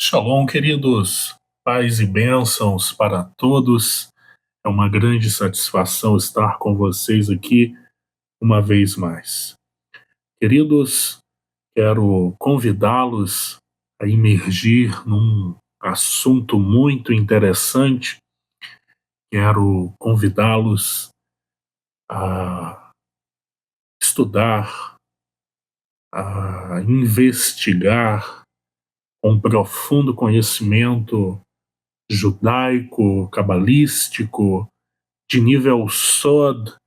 Shalom, queridos, paz e bênçãos para todos. É uma grande satisfação estar com vocês aqui uma vez mais. Queridos, quero convidá-los a imergir num assunto muito interessante. Quero convidá-los a estudar, a investigar com profundo conhecimento judaico, cabalístico, de nível Sod,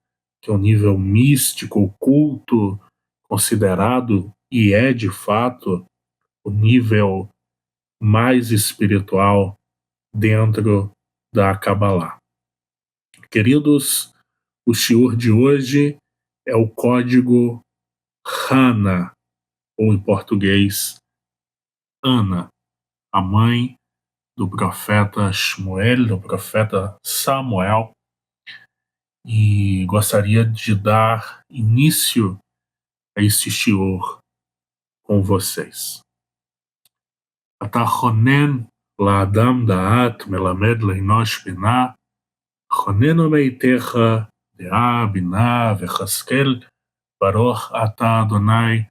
que é o nível místico, oculto, considerado e é de fato o nível mais espiritual dentro da Kabbalah. Queridos, o shiur de hoje é o código Hana, ou em português, Ana, a mãe do profeta Shmuel, do profeta Samuel, e gostaria de dar início a este shiur com vocês. אתה חונן לאדם דעת, מלמד לאנוש בינה, חוננו מאיתך דעה, בינה וחסקל, ברוך אתה אדוני,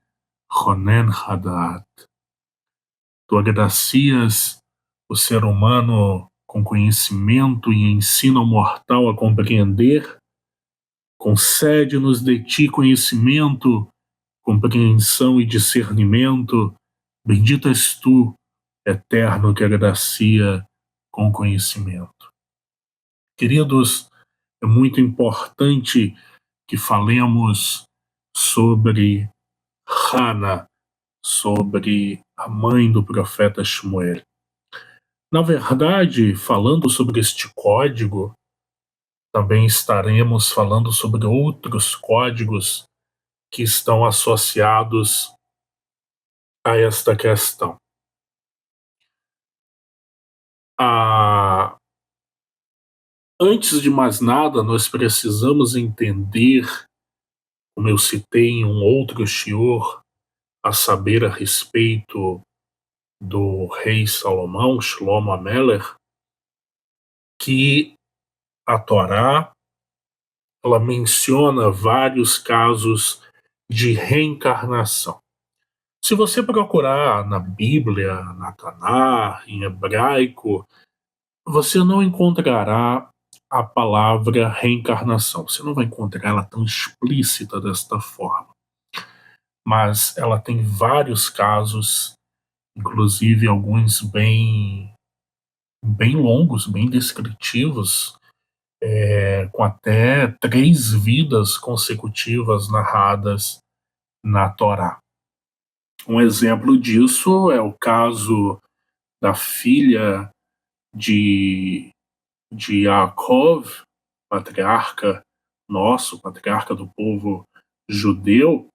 חונן הדעת. Tu agracias o ser humano com conhecimento e ensina o mortal a compreender. Concede-nos de ti conhecimento, compreensão e discernimento. Bendito és tu, eterno, que agracia com conhecimento. Queridos, é muito importante que falemos sobre Hana, sobre a mãe do profeta Shmuel. Na verdade, falando sobre este código, também estaremos falando sobre outros códigos que estão associados a esta questão. Antes de mais nada, nós precisamos entender, como eu citei em um outro shiur, a saber a respeito do rei Salomão, Shlomo Ameler, que a Torá ela menciona vários casos de reencarnação. Se você procurar na Bíblia, na Taná, em hebraico, você não encontrará a palavra reencarnação. Você não vai encontrar ela tão explícita desta forma. Mas ela tem vários casos, inclusive alguns bem longos, bem descritivos, com até 3 vidas consecutivas narradas na Torá. Um exemplo disso é o caso da filha de Yaakov, patriarca nosso, patriarca do povo judeu,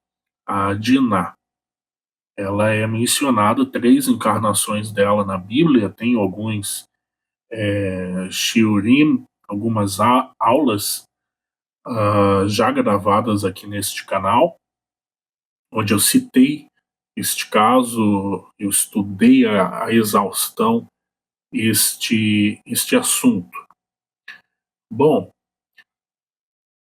a Diná. Ela é mencionada 3 encarnações dela na Bíblia, tem alguns shiurim, algumas aulas já gravadas aqui neste canal, onde eu citei este caso, eu estudei a exaustão este assunto. Bom,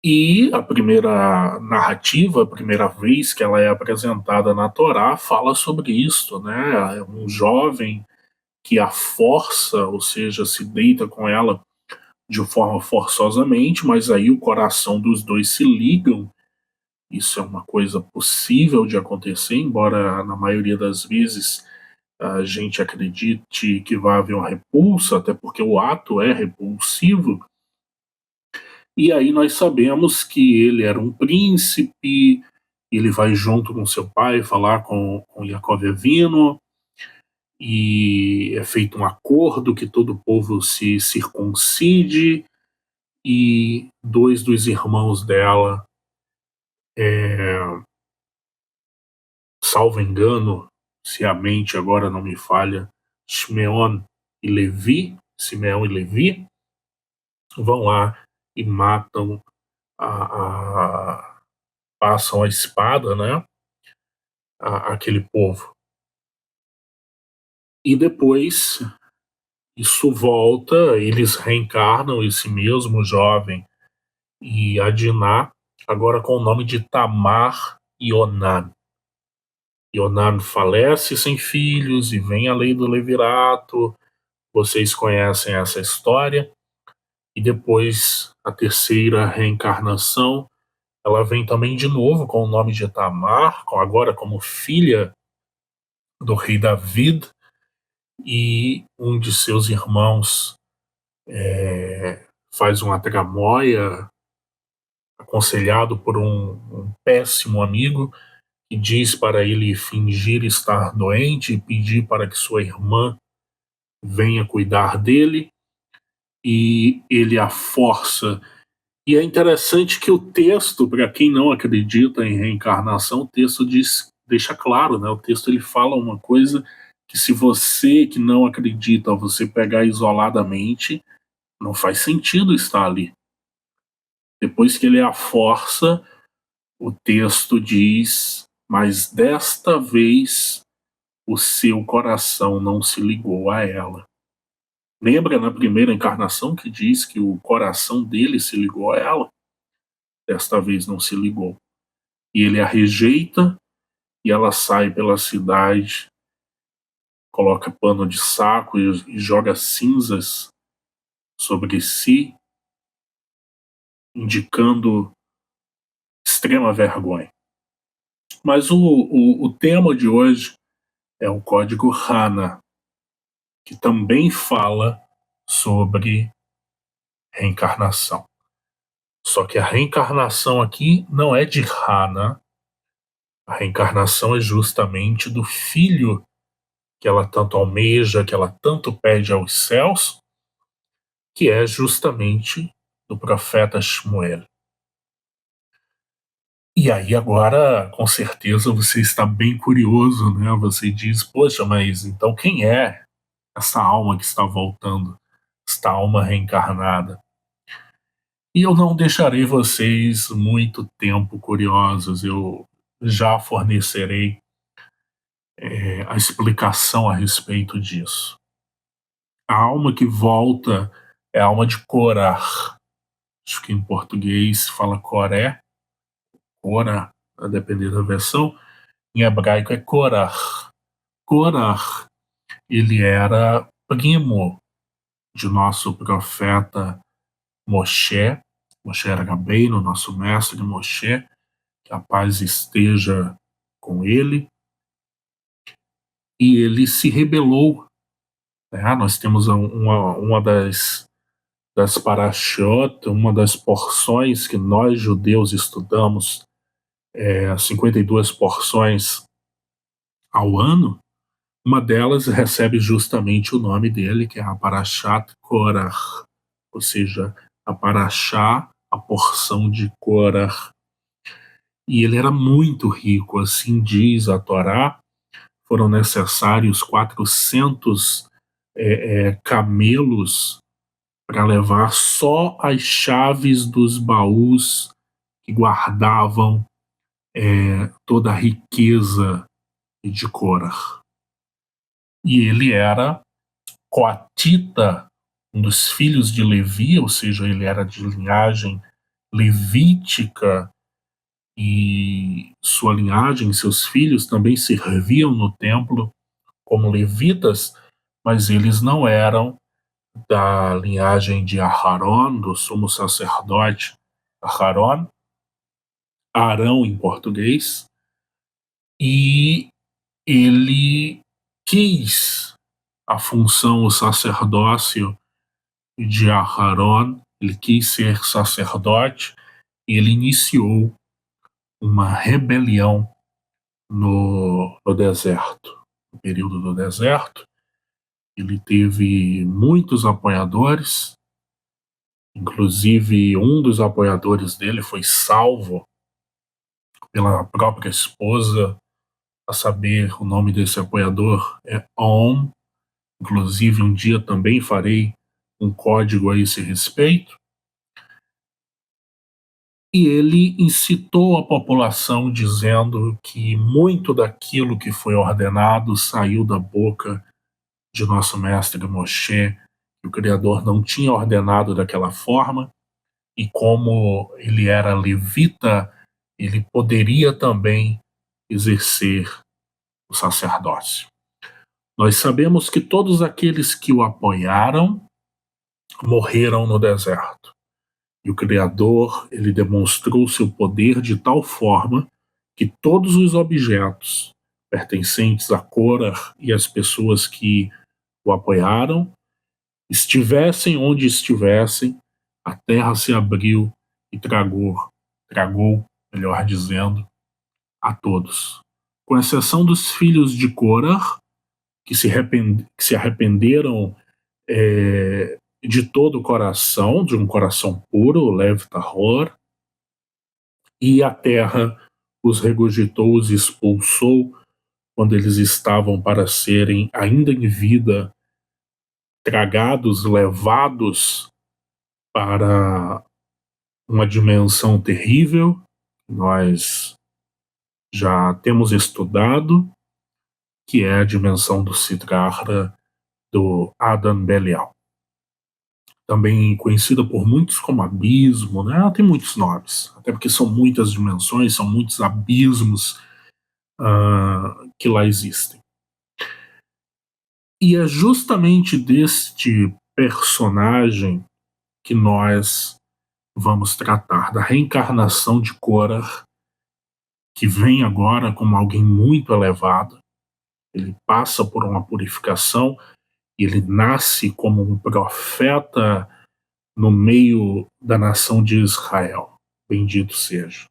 e a primeira narrativa, a primeira vez que ela é apresentada na Torá, fala sobre isso, né? Um jovem que a força, ou seja, se deita com ela de forma forçosamente, mas aí o coração dos dois se ligam. Isso é uma coisa possível de acontecer, embora na maioria das vezes a gente acredite que vai haver uma repulsa, até porque o ato é repulsivo. E aí nós sabemos que ele era um príncipe, ele vai junto com seu pai falar com Yaakov Avino, e é feito um acordo que todo o povo se circuncide, e 2 dos irmãos dela, salvo engano, se a mente agora não me falha, Simeão e Levi, vão lá e matam passam a espada, né, aquele povo. E depois isso volta, eles reencarnam esse mesmo jovem e Adinah, agora com o nome de Tamar e Onan. Onan falece sem filhos e vem a lei do levirato. Vocês conhecem essa história. E depois, a terceira reencarnação, ela vem também de novo com o nome de Tamar, agora como filha do rei David, e um de seus irmãos faz uma tramóia, aconselhado por um péssimo amigo, que diz para ele fingir estar doente e pedir para que sua irmã venha cuidar dele, e ele a força. E é interessante que o texto, para quem não acredita em reencarnação, o texto deixa claro, né? O texto ele fala uma coisa que, se você que não acredita, você pegar isoladamente, não faz sentido estar ali. Depois que ele a força, o texto diz: mas desta vez o seu coração não se ligou a ela. Lembra na primeira encarnação que diz que o coração dele se ligou a ela? Desta vez não se ligou. E ele a rejeita e ela sai pela cidade, coloca pano de saco e joga cinzas sobre si, indicando extrema vergonha. Mas o tema de hoje é o Código Hana, que também fala sobre reencarnação. Só que a reencarnação aqui não é de Hana, a reencarnação é justamente do filho que ela tanto almeja, que ela tanto pede aos céus, que é justamente do profeta Shmuel. E aí agora, com certeza, você está bem curioso, né? Você diz, poxa, mas então quem é essa alma que está voltando? Esta alma reencarnada? E eu não deixarei vocês muito tempo curiosos, eu já fornecerei a explicação a respeito disso. A alma que volta é a alma de Korah. Acho que em português fala Coré, Korah, a depender da versão. Em hebraico é Korah. Korah, ele era primo de nosso profeta Moshe, Moshe Rabbeinu, nosso mestre Moshe, que a paz esteja com ele, e ele se rebelou. Né? Nós temos uma das parashot, uma das porções que nós judeus estudamos, 52 porções ao ano. Uma delas recebe justamente o nome dele, que é a Parashat Korah, ou seja, a Parashá, a porção de Korah. E ele era muito rico, assim diz a Torá. Foram necessários 400 camelos para levar só as chaves dos baús que guardavam toda a riqueza de Korah. E ele era coatita, um dos filhos de Levi, ou seja, ele era de linhagem levítica, e sua linhagem, seus filhos também serviam no templo como levitas, mas eles não eram da linhagem de Aharon, do sumo sacerdote Aharon, Arão em português, e ele quis a função, o sacerdócio de Aharon, ele quis ser sacerdote, e ele iniciou uma rebelião no deserto, no período do deserto. Ele teve muitos apoiadores, inclusive um dos apoiadores dele foi salvo pela própria esposa, a saber, o nome desse apoiador é On. Inclusive, um dia também farei um código a esse respeito. E ele incitou a população dizendo que muito daquilo que foi ordenado saiu da boca de nosso mestre Moshe, que o Criador não tinha ordenado daquela forma, e como ele era levita, ele poderia também exercer o sacerdócio. Nós sabemos que todos aqueles que o apoiaram morreram no deserto. E o Criador, ele demonstrou seu poder de tal forma que todos os objetos pertencentes a Korah e as pessoas que o apoiaram, estivessem onde estivessem, a terra se abriu e tragou, melhor dizendo, a todos. Com exceção dos filhos de Korah, que se arrependeram de todo o coração, de um coração puro, Lev Tahor, e a terra os regurgitou, os expulsou quando eles estavam para serem, ainda em vida, tragados, levados para uma dimensão terrível. Nós já temos estudado, que é a dimensão do Siddhartha, do Adam Belial. Também conhecida por muitos como abismo, né? Ela tem muitos nomes, até porque são muitas dimensões, são muitos abismos que lá existem. E é justamente deste personagem que nós vamos tratar, da reencarnação de Korah, que vem agora como alguém muito elevado. Ele passa por uma purificação e ele nasce como um profeta no meio da nação de Israel. Bendito seja.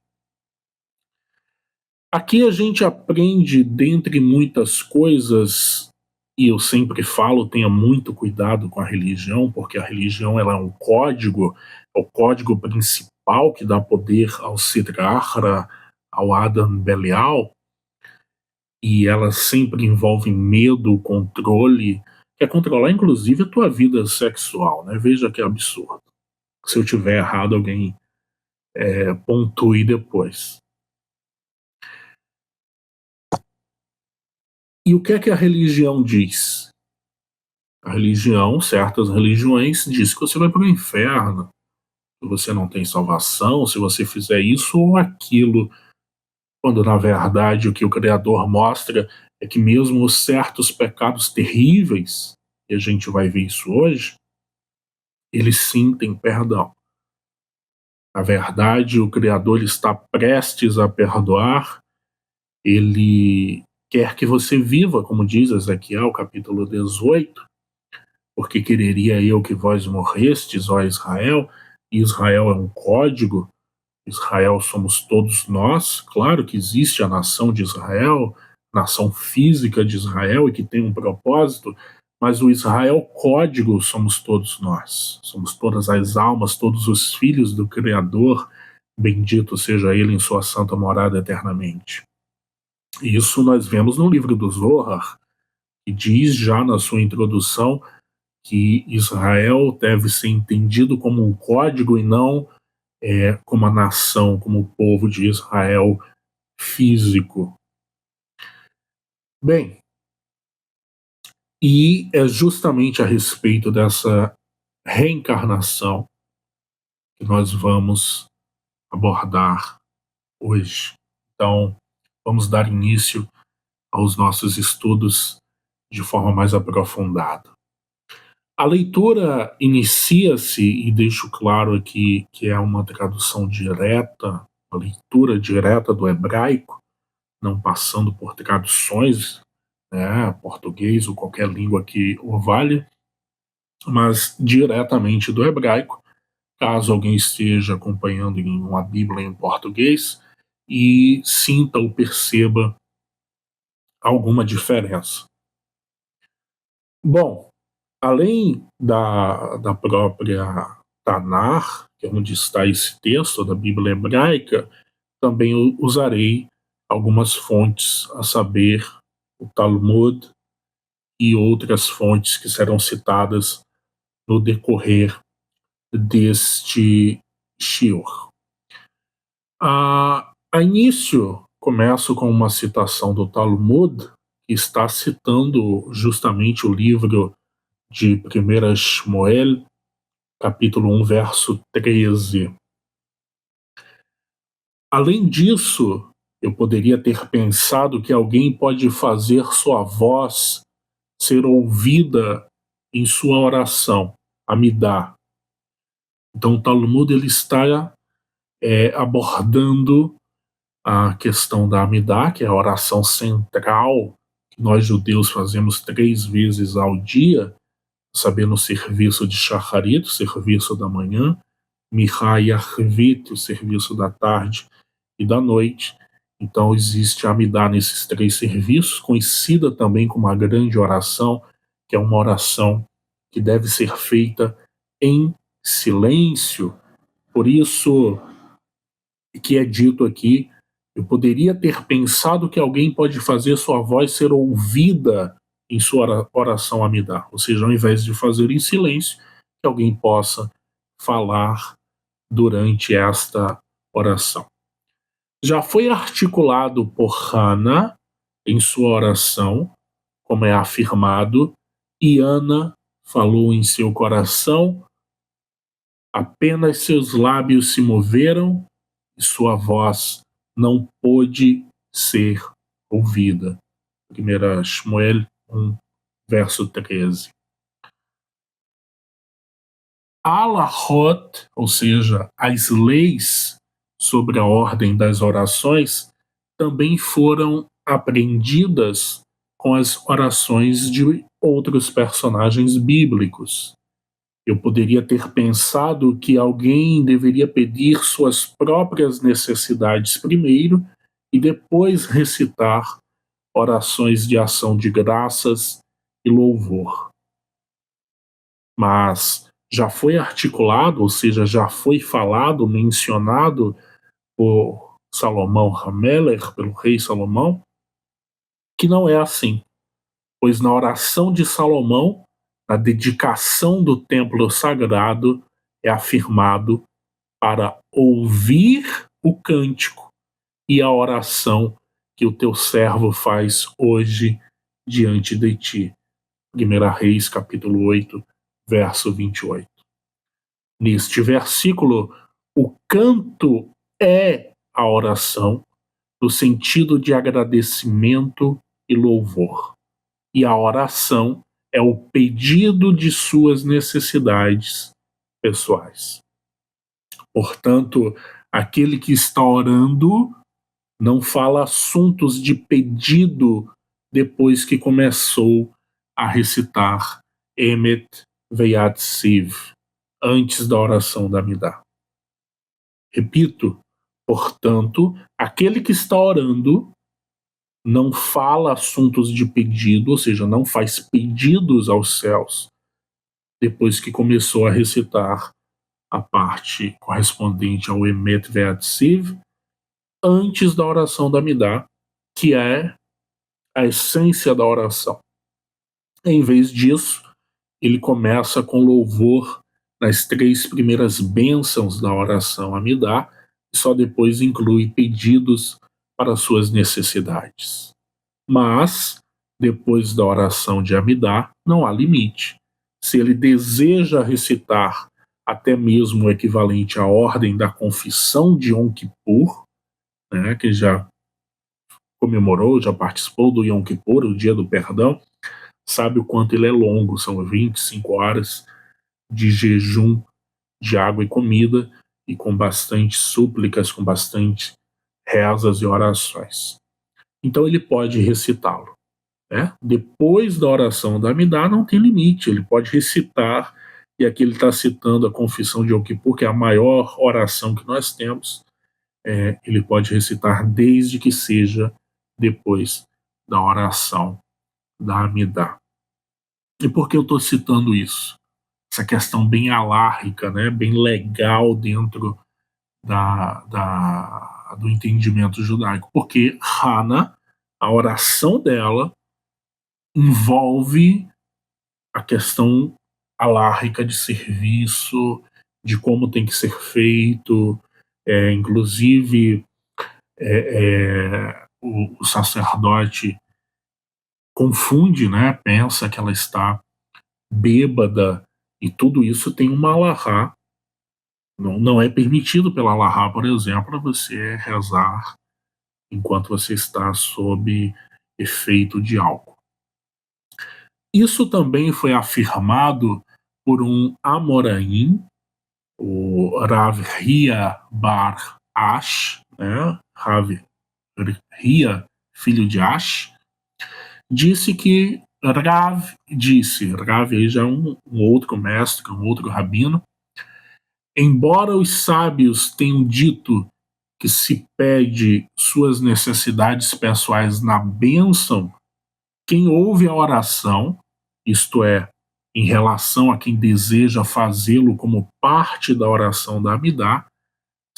Aqui a gente aprende, dentre muitas coisas, e eu sempre falo, tenha muito cuidado com a religião, porque a religião ela é um código, é o código principal que dá poder ao Siddhartha, ao Adam Belial, e ela sempre envolve medo, controle, quer controlar inclusive a tua vida sexual, né? Veja que absurdo. Se eu tiver errado, alguém pontue depois. E o que é que a religião diz? A religião, certas religiões, diz que você vai para o inferno, que você não tem salvação se você fizer isso ou aquilo, quando na verdade o que o Criador mostra é que mesmo os certos pecados terríveis, e a gente vai ver isso hoje, eles sim têm perdão. Na verdade, o Criador está prestes a perdoar, ele quer que você viva, como diz Ezequiel, capítulo 18, porque quereria eu que vós morrestes, ó Israel. E Israel é um código, Israel somos todos nós. Claro que existe a nação de Israel, nação física de Israel, e que tem um propósito, mas o Israel código somos todos nós, somos todas as almas, todos os filhos do Criador, bendito seja ele em sua santa morada eternamente. Isso nós vemos no livro do Zohar, que diz já na sua introdução que Israel deve ser entendido como um código e não como a nação, como o povo de Israel físico. Bem, e é justamente a respeito dessa reencarnação que nós vamos abordar hoje. Então, vamos dar início aos nossos estudos de forma mais aprofundada. A leitura inicia-se, e deixo claro aqui que é uma tradução direta, uma leitura direta do hebraico, não passando por traduções, né, português ou qualquer língua que o valha, mas diretamente do hebraico, caso alguém esteja acompanhando em uma Bíblia em português e sinta ou perceba alguma diferença. Bom, além da própria Tanar, que é onde está esse texto da Bíblia hebraica, também usarei algumas fontes, a saber, o Talmud e outras fontes que serão citadas no decorrer deste shiur. A início, começo com uma citação do Talmud, que está citando justamente o livro de 1 Shmuel, capítulo 1, verso 13. Além disso, eu poderia ter pensado que alguém pode fazer sua voz ser ouvida em sua oração, Amidá. Então o Talmud ele está abordando a questão da Amidá, que é a oração central que nós judeus fazemos 3 vezes ao dia, sabendo o serviço de Shacharit, o serviço da manhã, Mihá e Arvit, o serviço da tarde e da noite. Então existe a Amidá nesses 3 serviços, conhecida também como a grande oração, que é uma oração que deve ser feita em silêncio. Por isso que é dito aqui, eu poderia ter pensado que alguém pode fazer sua voz ser ouvida em sua oração Amidá, ou seja, ao invés de fazer em silêncio, que alguém possa falar durante esta oração. Já foi articulado por Hana em sua oração, como é afirmado, e Ana falou em seu coração, apenas seus lábios se moveram e sua voz não pôde ser ouvida. 1 Shmuel 1, verso 13. Alahot, ou seja, as leis sobre a ordem das orações, também foram aprendidas com as orações de outros personagens bíblicos. Eu poderia ter pensado que alguém deveria pedir suas próprias necessidades primeiro e depois recitar orações de ação de graças e louvor. Mas já foi articulado, ou seja, já foi falado, mencionado por Salomão Hameler, pelo rei Salomão, que não é assim, pois na oração de Salomão, na dedicação do templo sagrado, é afirmado para ouvir o cântico e a oração que o teu servo faz hoje diante de ti. 1 Reis, capítulo 8, verso 28. Neste versículo, o canto é a oração, no sentido de agradecimento e louvor. E a oração é o pedido de suas necessidades pessoais. Portanto, aquele que está orando não fala assuntos de pedido depois que começou a recitar Emet Veyat Siv, antes da oração da Amidá. Repito, portanto, aquele que está orando não fala assuntos de pedido, ou seja, não faz pedidos aos céus depois que começou a recitar a parte correspondente ao Emet Ve'at Siv, antes da oração da Amidá, que é a essência da oração. Em vez disso, ele começa com louvor nas 3 primeiras bênçãos da oração Amidá, e só depois inclui pedidos para suas necessidades. Mas, depois da oração de Amidá, não há limite. Se ele deseja recitar até mesmo o equivalente à ordem da confissão de Yom Kippur, né, que já comemorou, já participou do Yom Kippur, o dia do perdão, sabe o quanto ele é longo, são 25 horas de jejum de água e comida, e com bastante súplicas, com bastante rezas e orações. Então ele pode recitá-lo. Depois da oração da Amidá não tem limite, ele pode recitar, e aqui ele está citando a confissão de Yom Kippur, que é a maior oração que nós temos, ele pode recitar desde que seja depois da oração da Amidá. E por que eu estou citando isso? Essa questão bem alárrica, né, bem legal dentro do entendimento judaico, porque Hana, a oração dela, envolve a questão alárrica de serviço, de como tem que ser feito, inclusive o sacerdote confunde, né? Pensa que ela está bêbada, e tudo isso tem uma alahá. Não é permitido pela alahá, por exemplo, você rezar enquanto você está sob efeito de álcool. Isso também foi afirmado por um Amoraim, o Rav Hia Bar Ash, né? Rav Hia, filho de Ash, disse que Rav aí já é um outro mestre, um outro rabino, embora os sábios tenham dito que se pede suas necessidades pessoais na bênção, quem ouve a oração, isto é, em relação a quem deseja fazê-lo como parte da oração da Amidá,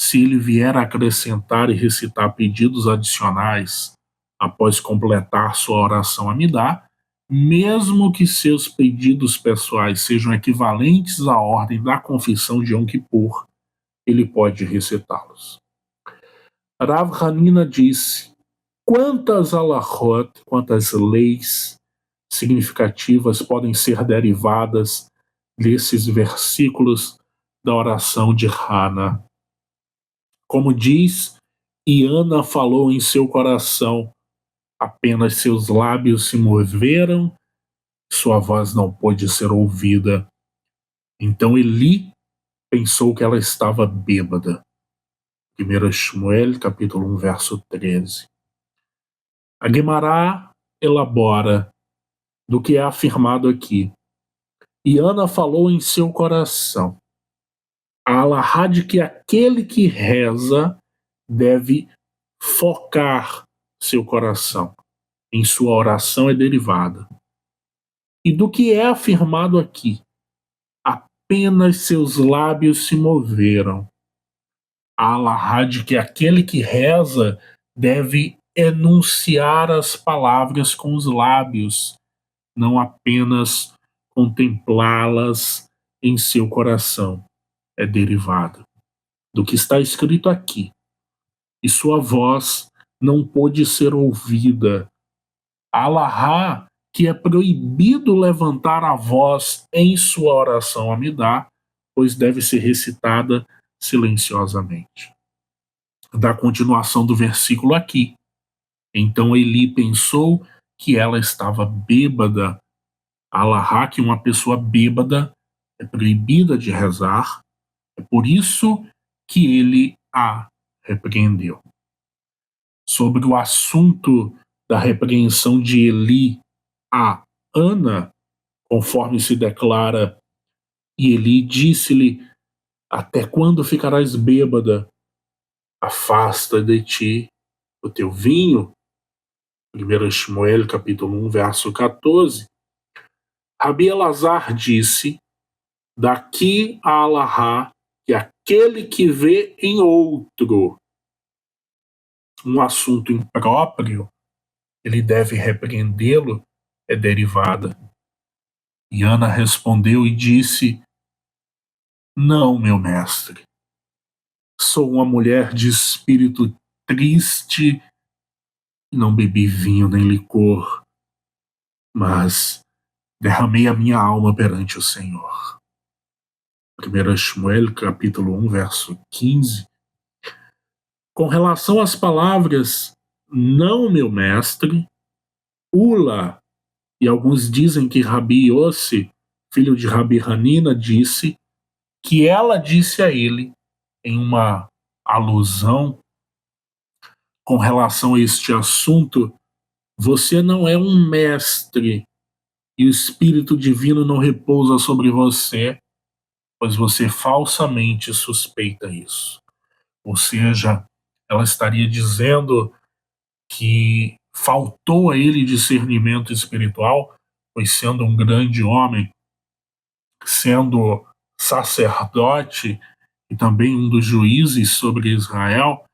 se ele vier a acrescentar e recitar pedidos adicionais após completar sua oração Amidá, mesmo que seus pedidos pessoais sejam equivalentes à ordem da confissão de Yom Kippur, ele pode recitá-los. Rav Hanina disse: quantas alahot, quantas leis significativas podem ser derivadas desses versículos da oração de Hana? Como diz, e Ana falou em seu coração, apenas seus lábios se moveram, sua voz não pôde ser ouvida. Então Eli pensou que ela estava bêbada. 1 Shmuel, capítulo 1, verso 13. A Guemará elabora do que é afirmado aqui. E Ana falou em seu coração. A alahá de que aquele que reza deve focar seu coração em sua oração é derivada. E do que é afirmado aqui, apenas seus lábios se moveram. A alahá de que aquele que reza deve enunciar as palavras com os lábios, não apenas contemplá-las em seu coração. É derivada do que está escrito aqui. E sua voz não pôde ser ouvida. Alahá, que é proibido levantar a voz em sua oração Amidá, pois deve ser recitada silenciosamente. Da continuação do versículo aqui. Então Eli pensou que ela estava bêbada. Alahá, que uma pessoa bêbada é proibida de rezar. É por isso que ele a repreendeu. Sobre o assunto da repreensão de Eli a Ana, conforme se declara, e Eli disse-lhe: até quando ficarás bêbada? Afasta de ti o teu vinho. 1 Shmuel, capítulo 1, verso 14. Rabi Elazar disse: daqui a alahá, que aquele que vê em outro um assunto impróprio, ele deve repreendê-lo, é derivada. E Ana respondeu e disse: não, meu mestre, sou uma mulher de espírito triste e não bebi vinho nem licor, mas derramei a minha alma perante o Senhor. 1 Shmuel, capítulo 1, verso 15. Com relação às palavras não, meu mestre, Ula, e alguns dizem que Rabi Yossi, filho de Rabi Hanina, disse que ela disse a ele, em uma alusão com relação a este assunto: você não é um mestre e o Espírito Divino não repousa sobre você, pois você falsamente suspeita isso. Ou seja, ela estaria dizendo que faltou a ele discernimento espiritual, pois sendo um grande homem, sendo sacerdote e também um dos juízes sobre Israel,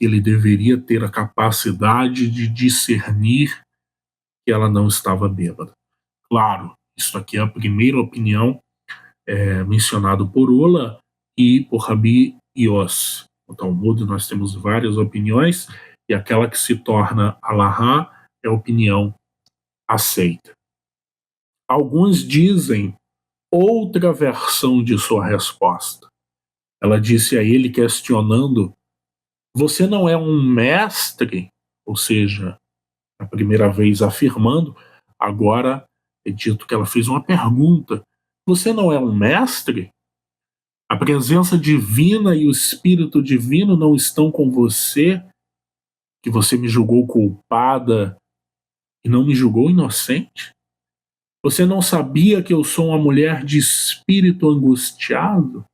ele deveria ter a capacidade de discernir que ela não estava bêbada. Claro, isso aqui é a primeira opinião mencionada por Ula e por Rabi Yossi. No Talmud nós temos várias opiniões, e aquela que se torna alahá é a opinião aceita. Alguns dizem outra versão de sua resposta. Ela disse a ele, questionando: você não é um mestre? Ou seja, a primeira vez afirmando, agora é dito que ela fez uma pergunta: você não é um mestre? A presença divina e o Espírito divino não estão com você, que você me julgou culpada e não me julgou inocente? Você não sabia que eu sou uma mulher de espírito angustiado?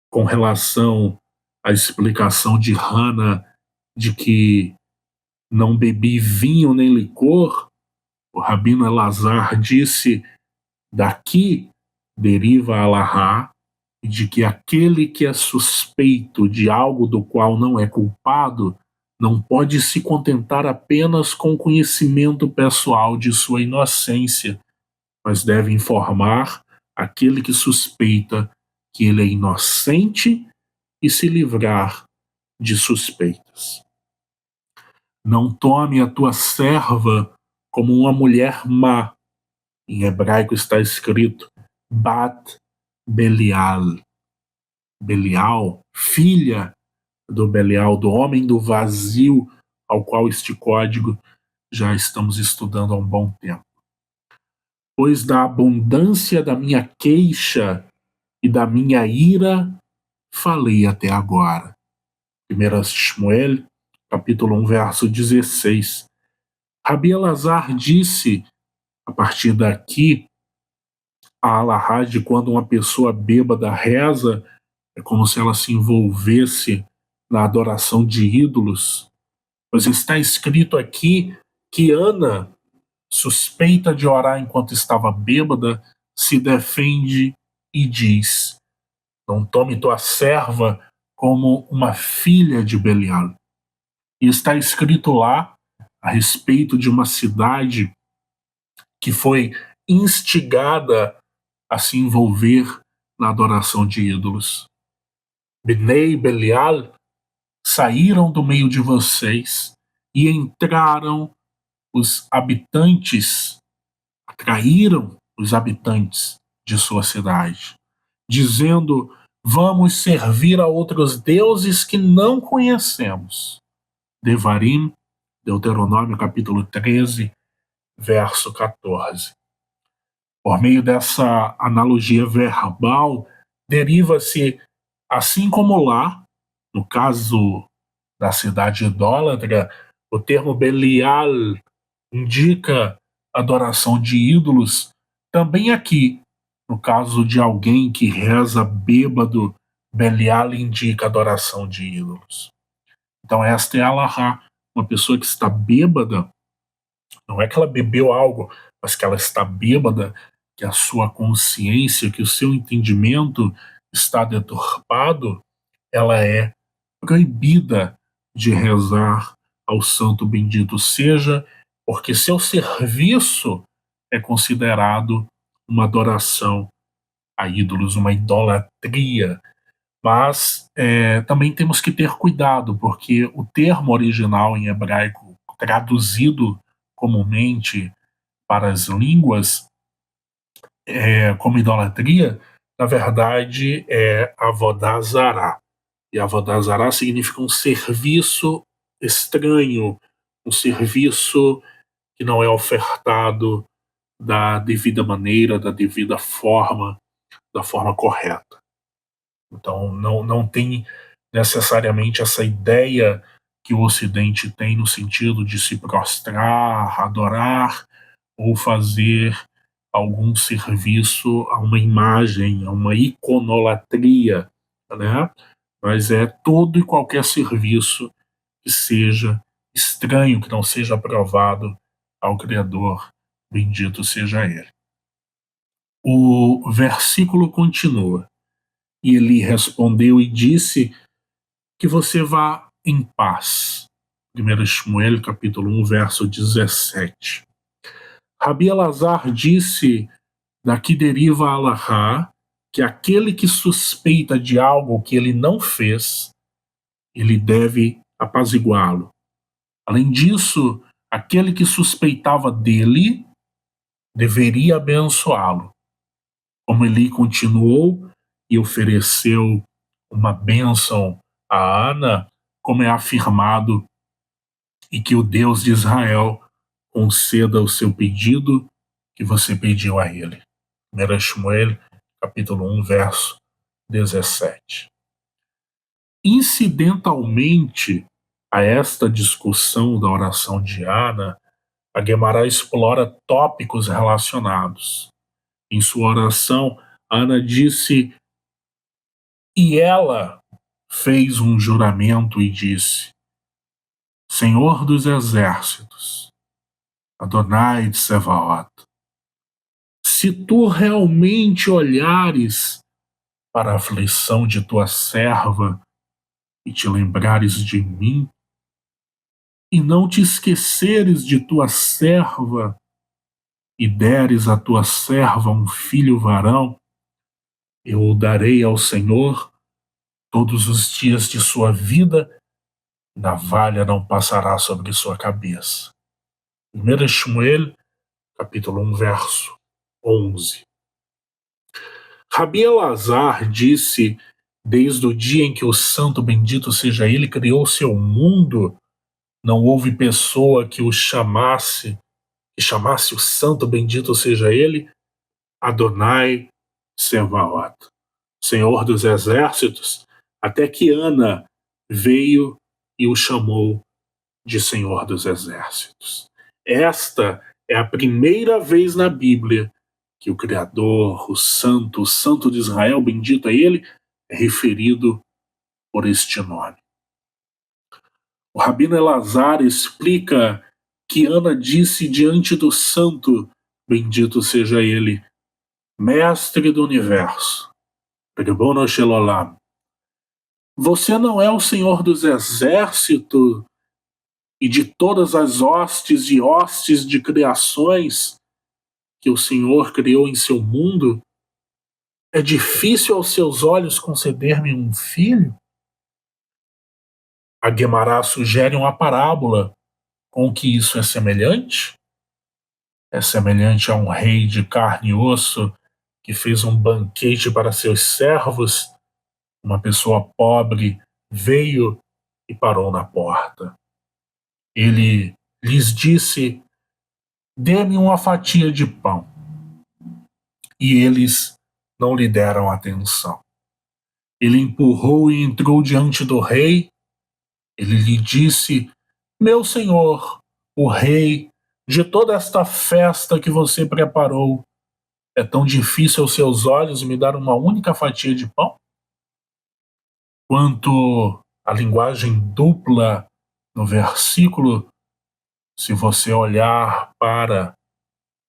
Com relação à explicação de Hannah de que não bebi vinho nem licor, o Rabino Elazar disse: daqui deriva a Alahá de que aquele que é suspeito de algo do qual não é culpado não pode se contentar apenas com o conhecimento pessoal de sua inocência, mas deve informar aquele que suspeita que ele é inocente e se livrar de suspeitas. Não tome a tua serva como uma mulher má. Em hebraico está escrito Bat Belial. Belial, filha do Belial, do homem do vazio, ao qual este código já estamos estudando há um bom tempo. Pois da abundância da minha queixa e da minha ira falei até agora. 1 Shmuel, capítulo 1, verso 16. Rabi Elazar disse, a partir daqui, a alahá de quando uma pessoa bêbada reza, é como se ela se envolvesse na adoração de ídolos. Pois está escrito aqui que Ana, suspeita de orar enquanto estava bêbada, se defende e diz: não tome tua serva como uma filha de Belial. E está escrito lá a respeito de uma cidade que foi instigada a se envolver na adoração de ídolos. Bnei Belial saíram do meio de vocês e entraram os habitantes, atraíram os habitantes de sua cidade, dizendo: vamos servir a outros deuses que não conhecemos. Devarim, Deuteronômio capítulo 13, verso 14. Por meio dessa analogia verbal, deriva-se, assim como lá, no caso da cidade idólatra, o termo Belial indica adoração de ídolos, também aqui, no caso de alguém que reza bêbado, Belial indica adoração de ídolos. Então esta é a alahá. Uma pessoa que está bêbada, não é que ela bebeu algo, mas que ela está bêbada, que a sua consciência, que o seu entendimento está deturpado, ela é proibida de rezar ao santo bendito seja, porque seu serviço é considerado uma adoração a ídolos, uma idolatria. Mas também temos que ter cuidado, porque o termo original em hebraico, traduzido comumente para as línguas como idolatria, na verdade é Avodah Zará. E Avodah Zará significa um serviço estranho, um serviço que não é ofertado da devida maneira, da devida forma, da forma correta. Então não tem necessariamente essa ideia que o Ocidente tem no sentido de se prostrar, adorar ou fazer algum serviço a uma imagem, a uma iconolatria, né? Mas é todo e qualquer serviço que seja estranho, que não seja aprovado ao Criador, bendito seja Ele. O versículo continua. E ele respondeu e disse: que você vá em paz. 1 Shmuel, capítulo 1, verso 17. Rabi Elazar disse: daqui deriva a alahá que aquele que suspeita de algo que ele não fez, ele deve apaziguá-lo. Além disso, aquele que suspeitava dele deveria abençoá-lo. Como Eli continuou e ofereceu uma bênção a Ana, como é afirmado, e que o Deus de Israel conceda o seu pedido que você pediu a ele. 1 Samuel, capítulo 1, verso 17. Incidentalmente a esta discussão da oração de Ana, a Guemará explora tópicos relacionados. Em sua oração, Ana disse, e ela fez um juramento e disse, Senhor dos exércitos, Adonai de Sebaot, se tu realmente olhares para a aflição de tua serva e te lembrares de mim, e não te esqueceres de tua serva, e deres à tua serva um filho varão, eu o darei ao Senhor todos os dias de sua vida, e navalha não passará sobre sua cabeça. 1 Samuel, capítulo 1, verso 11. Rabi Elazar disse, desde o dia em que o santo bendito seja ele criou seu mundo, não houve pessoa que chamasse o santo bendito seja ele, Adonai Sebaot, Senhor dos exércitos, até que Ana veio e o chamou de Senhor dos exércitos. Esta é a primeira vez na Bíblia que o Criador, o Santo de Israel, bendito é ele, é referido por este nome. O Rabino Elazar explica que Ana disse diante do Santo, bendito seja ele, Mestre do Universo, Ribono Shel Olam, você não é o Senhor dos exércitos e de todas as hostes e hostes de criações que o Senhor criou em seu mundo? É difícil aos seus olhos conceder-me um filho? A Guemará sugere uma parábola com que isso é semelhante? É semelhante a um rei de carne e osso que fez um banquete para seus servos. Uma pessoa pobre veio e parou na porta. Ele lhes disse, dê-me uma fatia de pão. E eles não lhe deram atenção. Ele empurrou e entrou diante do rei. Ele lhe disse, meu senhor, o rei, de toda esta festa que você preparou, é tão difícil aos seus olhos me dar uma única fatia de pão? Quanto à linguagem dupla no versículo, se você olhar para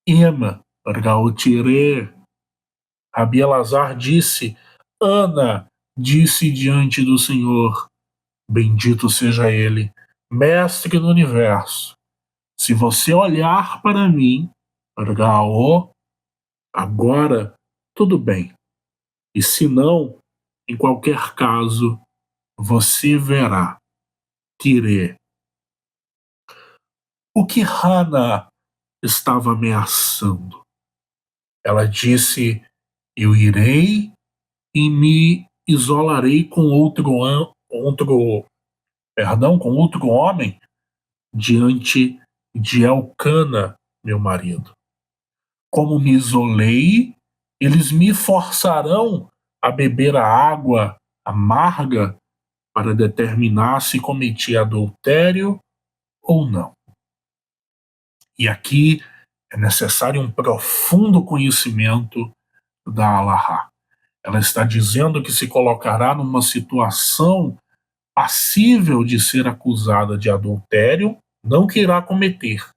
Ema, Gautire, Rabi Elazar disse, Ana disse diante do Senhor, bendito seja ele, mestre do universo, se você olhar para mim, Gaô, agora tudo bem, e se não, em qualquer caso, você verá, Tire. O que Hana estava ameaçando? Ela disse, eu irei e me isolarei com com outro homem diante de Elcana, meu marido. Como me isolei, eles me forçarão a beber a água amarga para determinar se cometi adultério ou não. E aqui é necessário um profundo conhecimento da Alahá. Ela está dizendo que se colocará numa situação passível de ser acusada de adultério, não que irá cometer,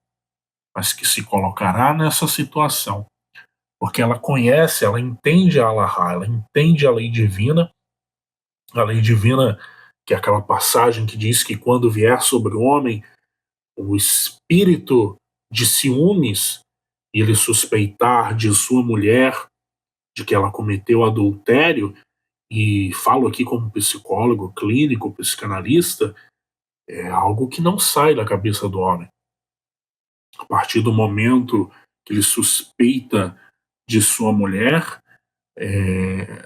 mas que se colocará nessa situação, porque ela conhece, ela entende a Alahá, ela entende a lei divina, que é aquela passagem que diz que quando vier sobre o homem o espírito de ciúmes, e ele suspeitar de sua mulher de que ela cometeu adultério, e falo aqui como psicólogo, clínico, psicanalista, é algo que não sai da cabeça do homem. A partir do momento que ele suspeita de sua mulher,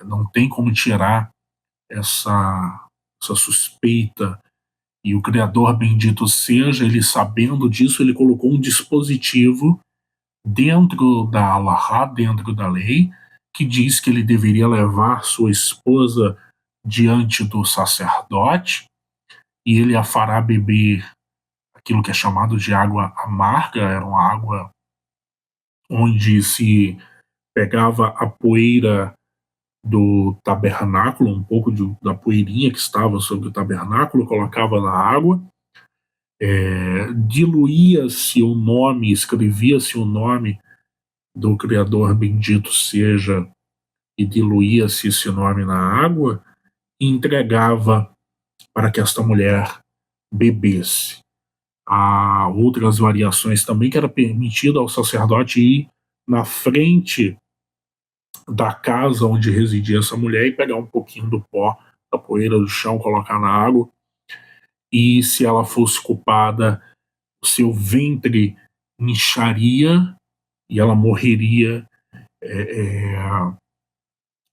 não tem como tirar essa suspeita. E o Criador, bendito seja, ele sabendo disso, ele colocou um dispositivo dentro da Allahá, dentro da lei, que diz que ele deveria levar sua esposa diante do sacerdote e ele a fará beber aquilo que é chamado de água amarga. Era uma água onde se pegava a poeira do tabernáculo, um pouco da poeirinha que estava sobre o tabernáculo, colocava na água, diluía-se o nome, escrevia-se o nome do Criador, bendito seja, e diluía-se esse nome na água e entregava para que esta mulher bebesse. Há outras variações também, que era permitido ao sacerdote ir na frente da casa onde residia essa mulher e pegar um pouquinho do pó, da poeira do chão, colocar na água, e se ela fosse culpada, o seu ventre incharia e ela morreria,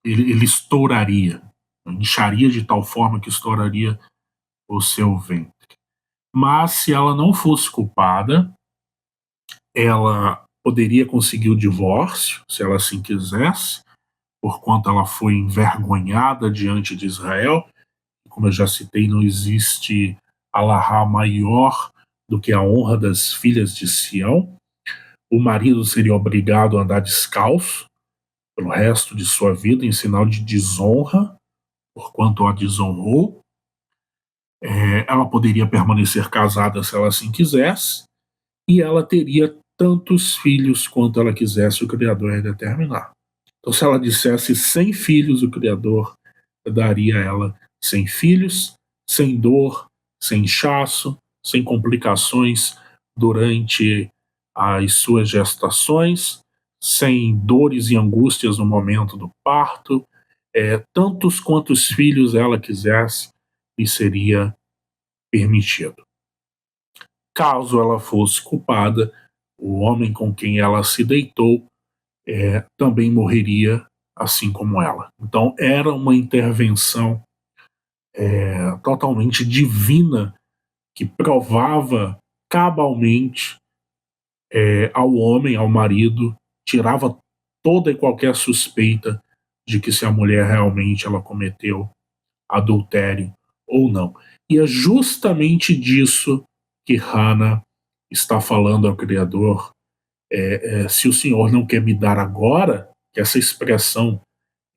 ele estouraria, incharia de tal forma que estouraria o seu ventre. Mas se ela não fosse culpada, ela poderia conseguir o divórcio, se ela assim quisesse, porquanto ela foi envergonhada diante de Israel. Como eu já citei, não existe alahá maior do que a honra das filhas de Sião. O marido seria obrigado a andar descalço pelo resto de sua vida, em sinal de desonra, porquanto a desonrou. Ela poderia permanecer casada se ela assim quisesse, e ela teria tantos filhos quanto ela quisesse, o Criador ia determinar. Então, se ela dissesse 100 filhos, o Criador daria a ela 100 filhos, sem dor, sem inchaço, sem complicações durante as suas gestações, sem dores e angústias no momento do parto. Tantos quantos filhos ela quisesse, lhe seria permitido. Caso ela fosse culpada, o homem com quem ela se deitou também morreria, assim como ela. Então era uma intervenção totalmente divina, que provava cabalmente ao homem, ao marido, tirava toda e qualquer suspeita de que se a mulher realmente ela cometeu adultério ou não. E é justamente disso que Hannah está falando ao Criador. Se o Senhor não quer me dar agora, que essa expressão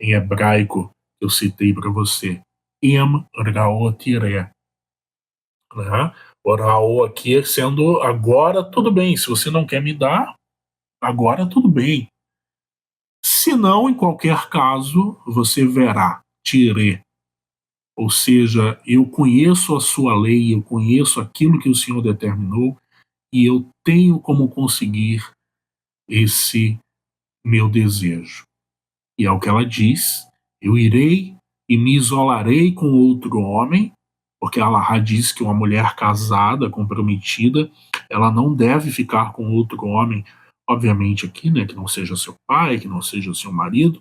em hebraico que eu citei para você, Im Raotiré, né? O Raô aqui sendo agora, tudo bem. Se você não quer me dar, agora tudo bem. Se não, em qualquer caso, você verá, tiré. Ou seja, eu conheço a sua lei, eu conheço aquilo que o Senhor determinou e eu tenho como conseguir esse meu desejo. E é o que ela diz: eu irei e me isolarei com outro homem, porque Allah diz que uma mulher casada, comprometida, ela não deve ficar com outro homem, obviamente aqui, né, que não seja seu pai, que não seja seu marido,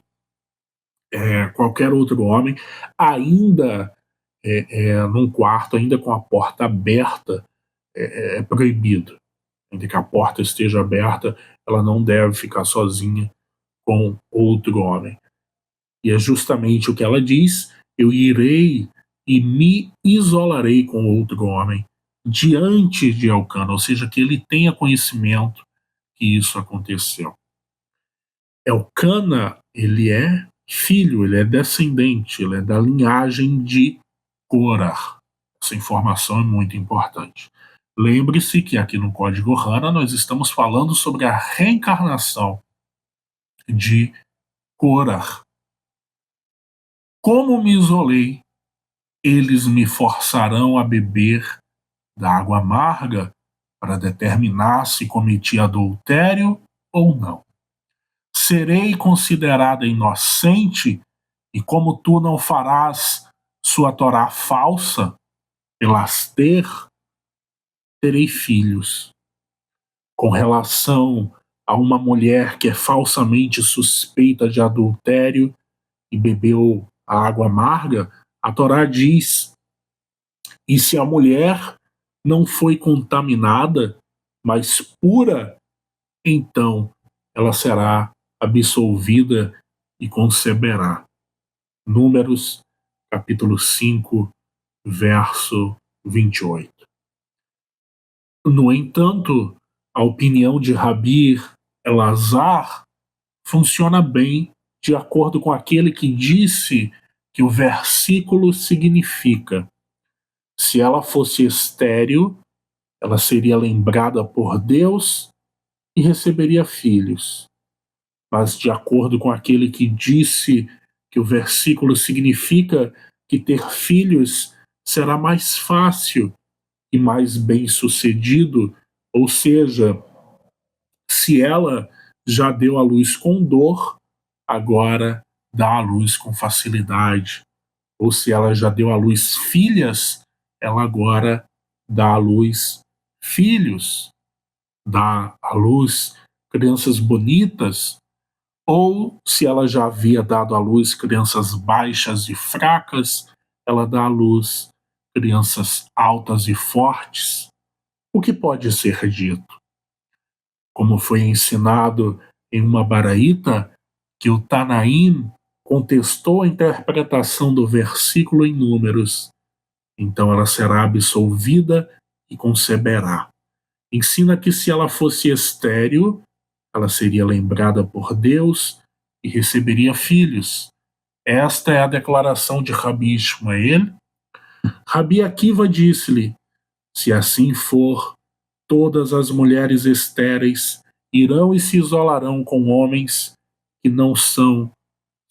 qualquer outro homem, ainda num quarto, ainda com a porta aberta, é proibido. Ainda que a porta esteja aberta, ela não deve ficar sozinha com outro homem. E é justamente o que ela diz: eu irei e me isolarei com outro homem diante de Elcana, ou seja, que ele tenha conhecimento que isso aconteceu. Elcana, ele é filho, ele é descendente, ele é da linhagem de Korah. Essa informação é muito importante. Lembre-se que aqui no Código Hana nós estamos falando sobre a reencarnação de Korah. Como me isolei, eles me forçarão a beber da água amarga para determinar se cometi adultério ou não. Serei considerada inocente, e como tu não farás sua Torá falsa, pelas terei filhos. com relação a uma mulher que é falsamente suspeita de adultério e bebeu a água amarga, a Torá diz: e se a mulher não foi contaminada, mas pura, então ela será absolvida e conceberá. Números, capítulo 5, verso 28. No entanto, a opinião de Rabi Elazar funciona bem de acordo com aquele que disse que o versículo significa: se ela fosse estéril, ela seria lembrada por Deus e receberia filhos. Mas de acordo com aquele que disse que o versículo significa que ter filhos será mais fácil e mais bem-sucedido, ou seja, se ela já deu à luz com dor, agora dá à luz com facilidade. Ou se ela já deu à luz filhas, ela agora dá à luz filhos, dá à luz crianças bonitas. Ou se ela já havia dado à luz crianças baixas e fracas, ela dá à luz crianças altas e fortes. O que pode ser dito? Como foi ensinado em uma baraíta, que o Tanaim contestou a interpretação do versículo em Números, então ela será absolvida e conceberá. Ensina que se ela fosse estéril, ela seria lembrada por Deus e receberia filhos. Esta é a declaração de Rabi Ishmael. Rabi Akiva disse-lhe: se assim for, todas as mulheres estéreis irão e se isolarão com homens que não são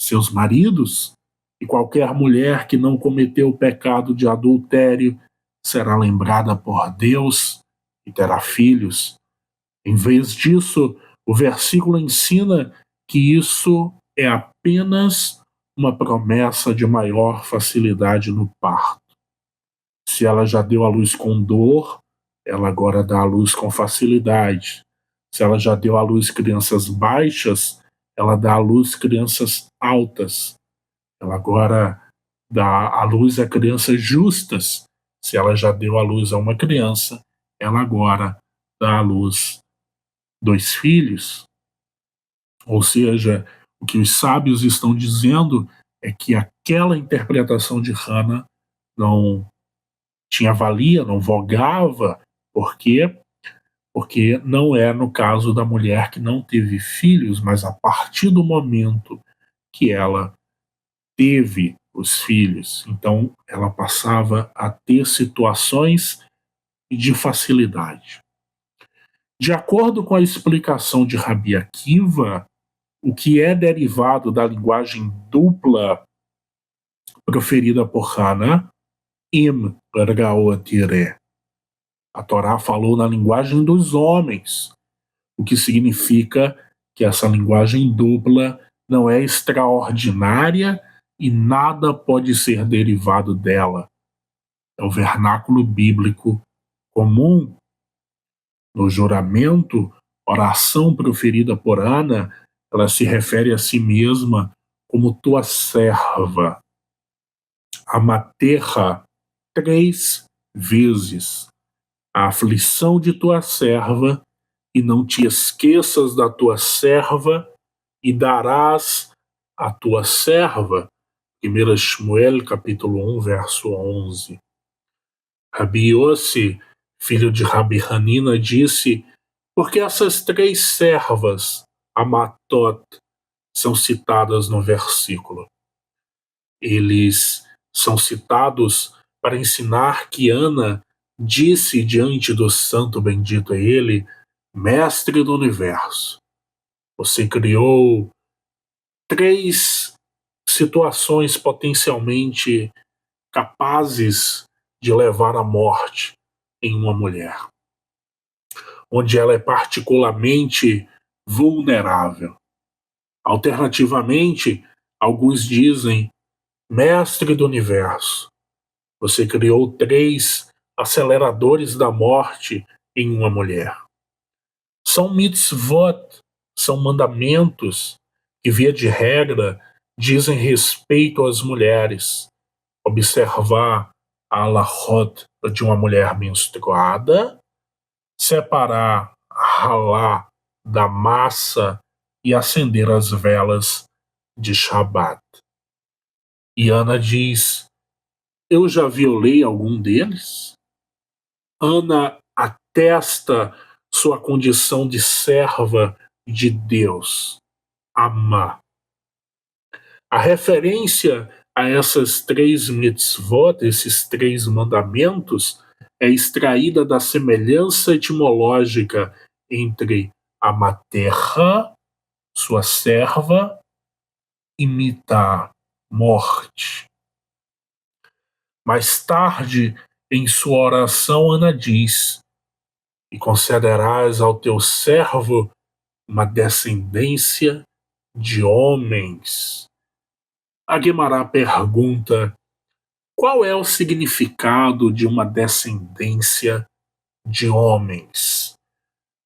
seus maridos, e qualquer mulher que não cometeu o pecado de adultério será lembrada por Deus e terá filhos. Em vez disso, o versículo ensina que isso é apenas uma promessa de maior facilidade no parto. Se ela já deu à luz com dor, ela agora dá à luz com facilidade. Se ela já deu à luz crianças baixas, ela dá à luz crianças altas. Ela agora dá à luz a crianças justas. Se ela já deu à luz a uma criança, ela agora dá à luz 2 filhos. Ou seja, o que os sábios estão dizendo é que aquela interpretação de Hannah não tinha valia, não vogava. Por quê? Porque não é no caso da mulher que não teve filhos, mas a partir do momento que ela teve os filhos, então ela passava a ter situações de facilidade. De acordo com a explicação de Rabi Akiva, o que é derivado da linguagem dupla proferida por Hannah, im Raotire. A Torá falou na linguagem dos homens, o que significa que essa linguagem dupla não é extraordinária e nada pode ser derivado dela. É o vernáculo bíblico comum. No juramento, oração proferida por Ana, ela se refere a si mesma como tua serva. Amaterra 3 vezes. A aflição de tua serva, e não te esqueças da tua serva, e darás a tua serva. 1 Shmuel, capítulo 1, verso 11. Rabi Yossi, filho de Rabi Hanina, disse: porque essas 3 servas, Amatot, são citadas no versículo. Eles são citados para ensinar que Ana disse diante do santo bendito é ele, mestre do universo, você criou 3 situações potencialmente capazes de levar à morte em uma mulher, onde ela é particularmente vulnerável. Alternativamente, alguns dizem, mestre do universo, você criou 3 aceleradores da morte em uma mulher. São mitzvot, são mandamentos que, via de regra, dizem respeito às mulheres. Observar a halachot de uma mulher menstruada, separar halá da massa e acender as velas de Shabat. E Ana diz: eu já violei algum deles? Ana atesta sua condição de serva de Deus, Amá. A referência a essas 3 mitzvot, esses 3 mandamentos, é extraída da semelhança etimológica entre Amaterra, sua serva, e Mitá, morte. Mais tarde, em sua oração, Ana diz: e concederás ao teu servo uma descendência de homens. A Guemará pergunta: qual é o significado de uma descendência de homens?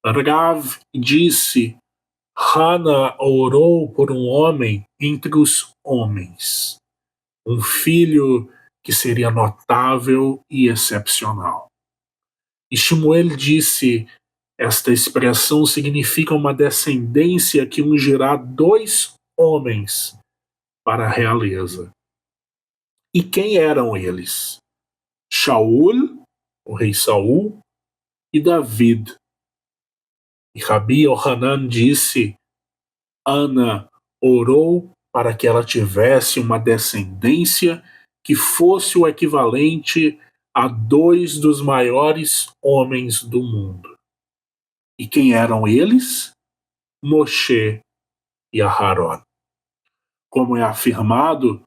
Rav disse: Hana orou por um homem entre os homens, um filho que seria notável e excepcional. E Shmuel disse: esta expressão significa uma descendência que ungirá 2 homens para a realeza. E quem eram eles? Shaul, o rei Saul, e David. E Rabi Yohanan disse: Ana orou para que ela tivesse uma descendência que fosse o equivalente a 2 dos maiores homens do mundo. E quem eram eles? Moshe e Aharon. Como é afirmado,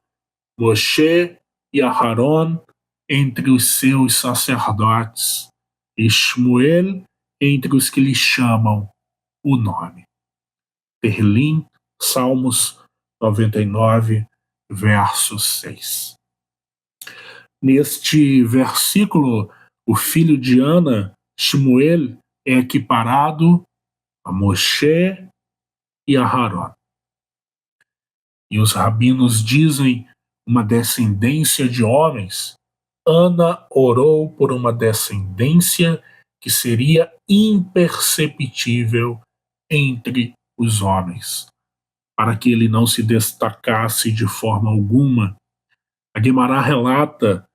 Moshe e Aharon entre os seus sacerdotes, e Shmuel entre os que lhe chamam o nome. Terlim, Salmos 99, verso 6. Neste versículo, o filho de Ana, Shmuel, é equiparado a Moshe e a Aharon. E os rabinos dizem uma descendência de homens. Ana orou por uma descendência que seria imperceptível entre os homens, para que ele não se destacasse de forma alguma. A Guemará relata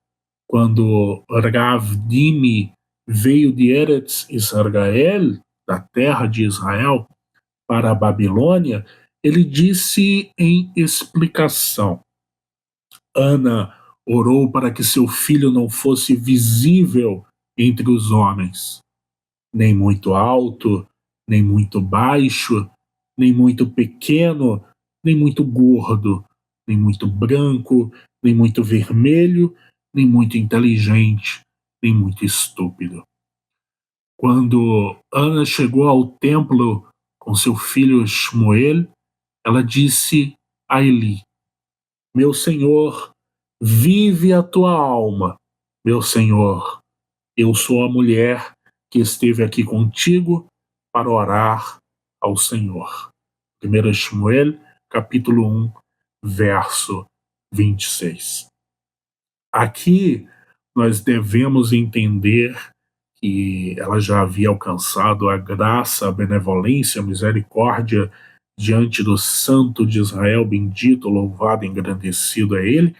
quando Rav Dimi veio de Eretz Israel, da terra de Israel, para a Babilônia, ele disse em explicação: Ana orou para que seu filho não fosse visível entre os homens, nem muito alto, nem muito baixo, nem muito pequeno, nem muito gordo, nem muito branco, nem muito vermelho, nem muito inteligente, nem muito estúpido. Quando Ana chegou ao templo com seu filho Shmuel, ela disse a Eli: meu senhor, vive a tua alma. Meu senhor, eu sou a mulher que esteve aqui contigo para orar ao Senhor. 1 Shmuel, capítulo 1, verso 26. Aqui nós devemos entender que ela já havia alcançado a graça, a benevolência, a misericórdia diante do Santo de Israel, bendito, louvado, engrandecido é Ele,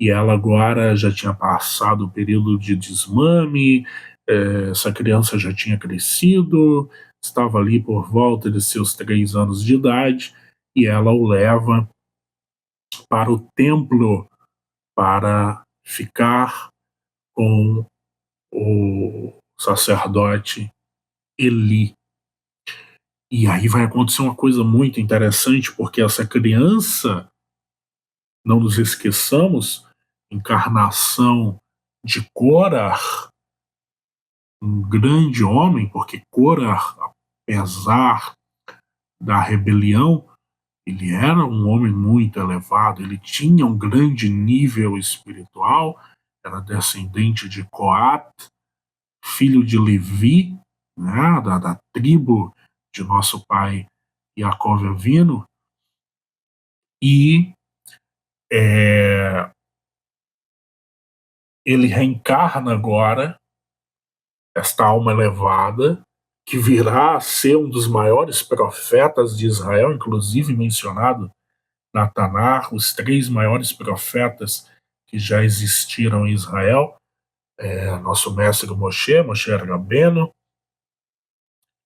e ela agora já tinha passado o período de desmame, essa criança já tinha crescido, estava ali por volta de seus 3 anos de idade, e ela o leva para o templo para ficar com o sacerdote Eli. E aí vai acontecer uma coisa muito interessante, porque essa criança, não nos esqueçamos, encarnação de Korah, um grande homem, porque Korah, apesar da rebelião, ele era um homem muito elevado, ele tinha um grande nível espiritual, era descendente de Coat, filho de Levi, né, da tribo de nosso pai Jacó Avino, e é, ele reencarna agora, esta alma elevada, que virá a ser um dos maiores profetas de Israel, inclusive mencionado na Tanar, os três maiores profetas que já existiram em Israel, nosso mestre Moshe, Moshe Rabbeinu,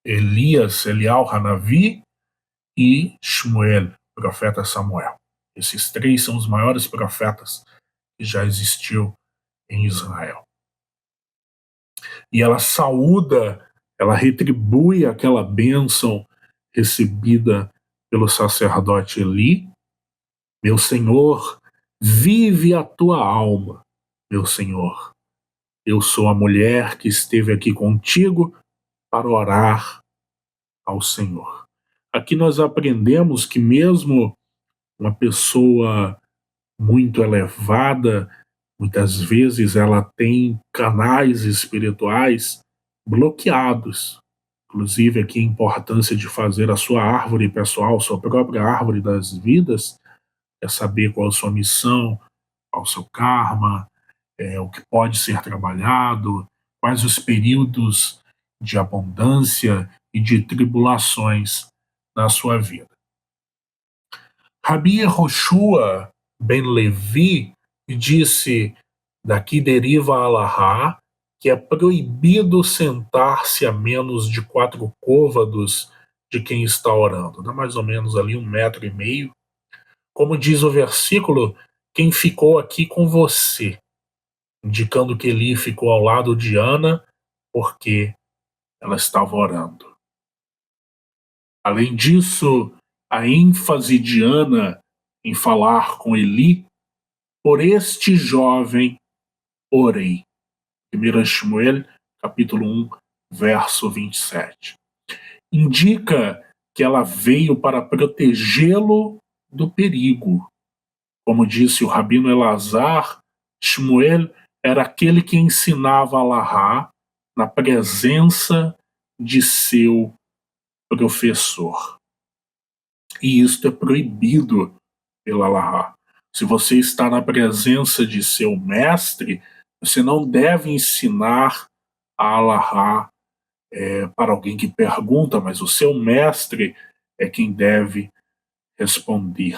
Elias, Elial Hanavi e Shmuel, profeta Samuel. Esses três são os maiores profetas que já existiu em Israel. E ela saúda, ela retribui aquela bênção recebida pelo sacerdote Eli. Meu Senhor, vive a tua alma, meu Senhor. Eu sou a mulher que esteve aqui contigo para orar ao Senhor. Aqui nós aprendemos que mesmo uma pessoa muito elevada, muitas vezes ela tem canais espirituais bloqueados. Inclusive aqui a importância de fazer a sua árvore pessoal, sua própria árvore das vidas, é saber qual a sua missão, qual o seu karma, o que pode ser trabalhado, quais os períodos de abundância e de tribulações na sua vida. Rabi Yehoshua ben Levi disse: daqui deriva a Alahá que é proibido sentar-se a menos de 4 côvados de quem está orando, dá mais ou menos ali 1,5 metros. Como diz o versículo, quem ficou aqui com você, indicando que Eli ficou ao lado de Ana porque ela estava orando. Além disso, a ênfase de Ana em falar com Eli: por este jovem orei. 1 Shmuel, capítulo 1, verso 27. Indica que ela veio para protegê-lo do perigo. Como disse o rabino Elazar, Shmuel era aquele que ensinava a Alahá na presença de seu professor. E isto é proibido pela Alahá. Se você está na presença de seu mestre, você não deve ensinar a Alahá para alguém que pergunta, mas o seu mestre é quem deve responder.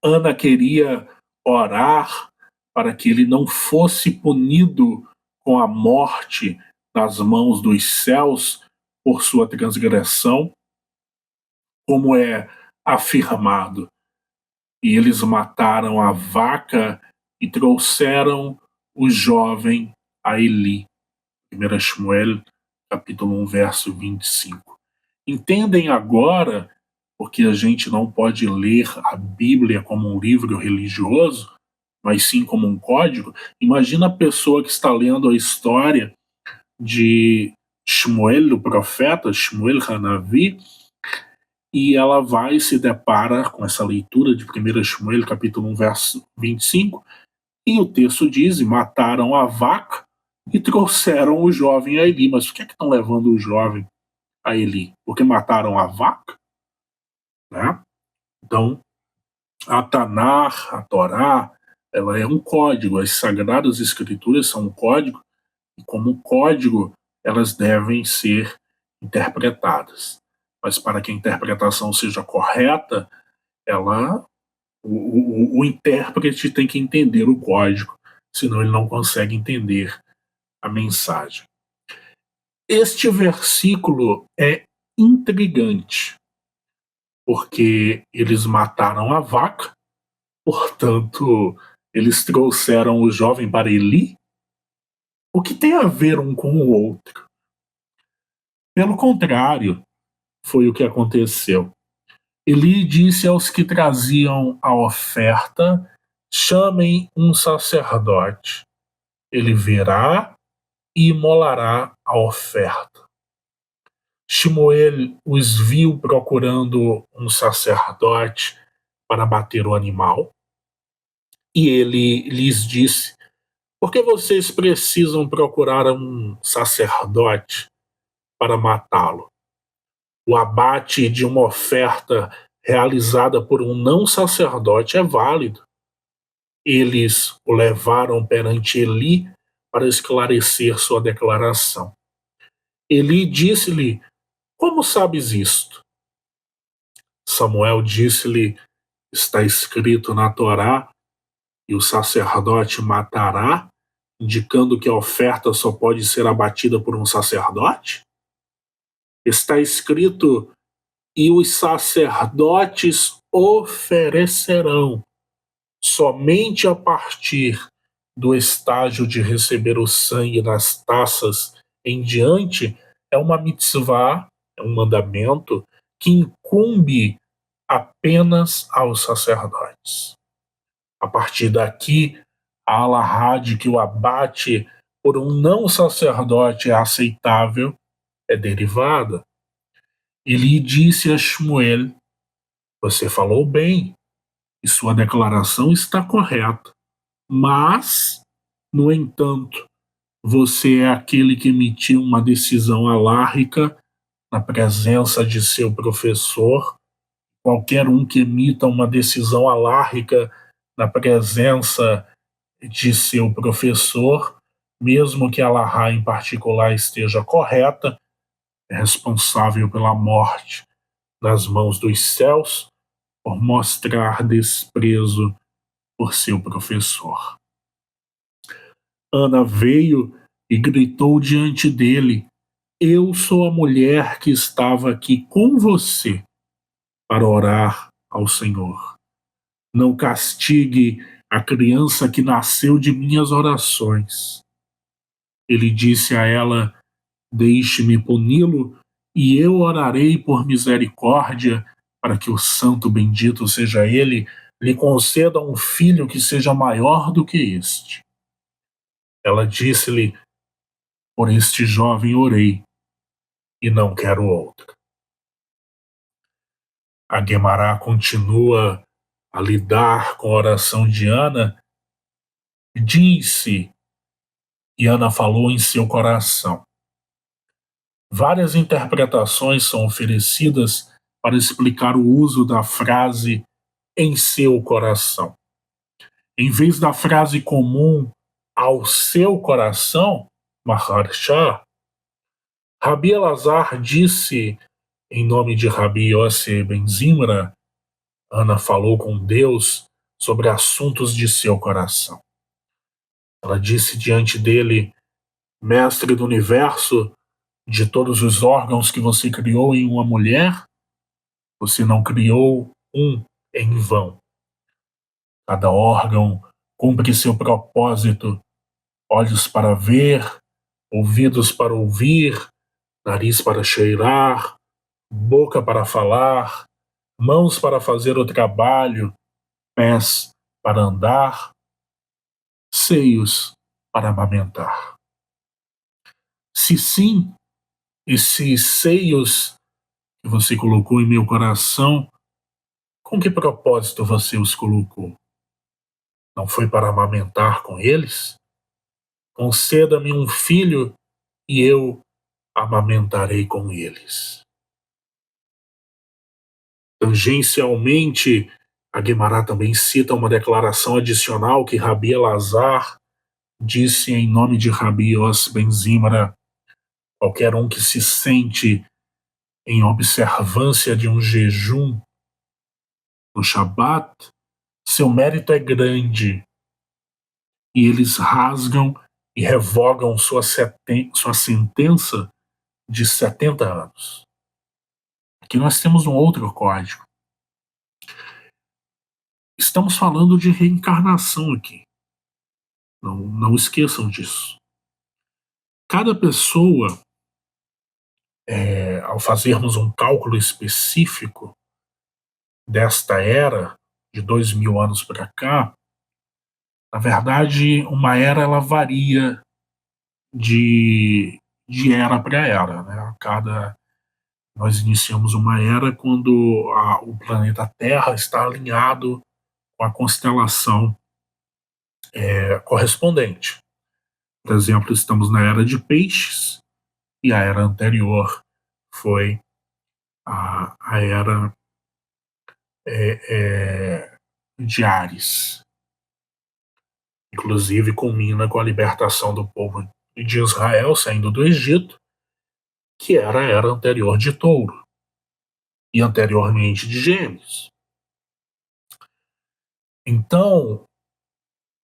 Ana queria orar para que ele não fosse punido com a morte nas mãos dos céus por sua transgressão, como é afirmado. E eles mataram a vaca e trouxeram o jovem a Eli. 1 Shmuel, capítulo 1, verso 25. Entendem agora, porque a gente não pode ler a Bíblia como um livro religioso, mas sim como um código. Imagina a pessoa que está lendo a história de Shmuel, o profeta, Shmuel Hanavi, e ela vai e se depara com essa leitura de 1 Shmuel, capítulo 1, verso 25, e o texto diz: e mataram a vaca e trouxeram o jovem a Eli. Mas por que estão levando o jovem a Eli? Porque mataram a vaca? Né? Então, a Tanar, a Torá, ela é um código. As Sagradas Escrituras são um código, e como código, elas devem ser interpretadas. Mas para que a interpretação seja correta, ela, o intérprete tem que entender o código, senão ele não consegue entender a mensagem. Este versículo é intrigante, porque eles mataram a vaca, portanto, eles trouxeram o jovem para Eli. O que tem a ver um com o outro? Pelo contrário, foi o que aconteceu. Eli disse aos que traziam a oferta: chamem um sacerdote. Ele virá e imolará a oferta. Shmuel os viu procurando um sacerdote para bater o animal, e ele lhes disse: por que vocês precisam procurar um sacerdote? para matá-lo. O abate de uma oferta realizada por um não sacerdote é válido. Eles o levaram perante Eli para esclarecer sua declaração. Eli disse-lhe: Como sabes isto? Samuel disse-lhe: Está escrito na Torá, e o sacerdote matará, indicando que a oferta só pode ser abatida por um sacerdote? Está escrito: E os sacerdotes oferecerão. Somente a partir do estágio de receber o sangue nas taças em diante é uma mitzvah, é um mandamento que incumbe apenas aos sacerdotes. A partir daqui, a halahá de que o abate por um não sacerdote é aceitável é derivada. Ele disse a Shmuel: Você falou bem, e sua declaração está correta. Mas, no entanto, você é aquele que emitiu uma decisão alárrica na presença de seu professor. Qualquer um que emita uma decisão alárrica na presença de seu professor, mesmo que a alahá em particular esteja correta, é responsável pela morte nas mãos dos céus por mostrar desprezo por seu professor. Ana veio e gritou diante dele: Eu sou a mulher que estava aqui com você para orar ao Senhor. Não castigue a criança que nasceu de minhas orações. Ele disse a ela: Deixe-me puni-lo, e eu orarei por misericórdia, para que o santo bendito seja ele, lhe conceda um filho que seja maior do que este. Ela disse-lhe: Por este jovem orei, e não quero outro. A Guemará continua a lidar com a oração de Ana. Disse, e Ana falou em seu coração. Várias interpretações são oferecidas para explicar o uso da frase em seu coração. Em vez da frase comum ao seu coração, Maharsha, Rabi Elazar disse, em nome de Rabi Yossi ben Zimra, Ana falou com Deus sobre assuntos de seu coração. Ela disse diante dele: Mestre do universo, de todos os órgãos que você criou em uma mulher, você não criou um em vão. Cada órgão cumpre seu propósito: olhos para ver, ouvidos para ouvir, nariz para cheirar, boca para falar, mãos para fazer o trabalho, pés para andar, seios para amamentar. Se sim, esses seios que você colocou em meu coração, com que propósito você os colocou? Não foi para amamentar com eles? Conceda-me um filho e eu amamentarei com eles. Tangencialmente, a Guemará também cita uma declaração adicional que Rabi Elazar disse em nome de Rabi Yossi ben Zimra: qualquer um que se sente em observância de um jejum no Shabat, seu mérito é grande, e eles rasgam e revogam sua sentença de 70 anos. Aqui nós temos um outro código. Estamos falando de reencarnação aqui. Não esqueçam disso. Cada pessoa, ao fazermos um cálculo específico desta era, de 2000 anos para cá, na verdade, uma era ela varia de era para era, né? Nós iniciamos uma era quando o planeta Terra está alinhado com a constelação correspondente. Por exemplo, estamos na era de Peixes e a era anterior foi a era de Ares. Inclusive culmina com a libertação do povo de Israel saindo do Egito, que era a era anterior de Touro e anteriormente de Gêmeos. Então,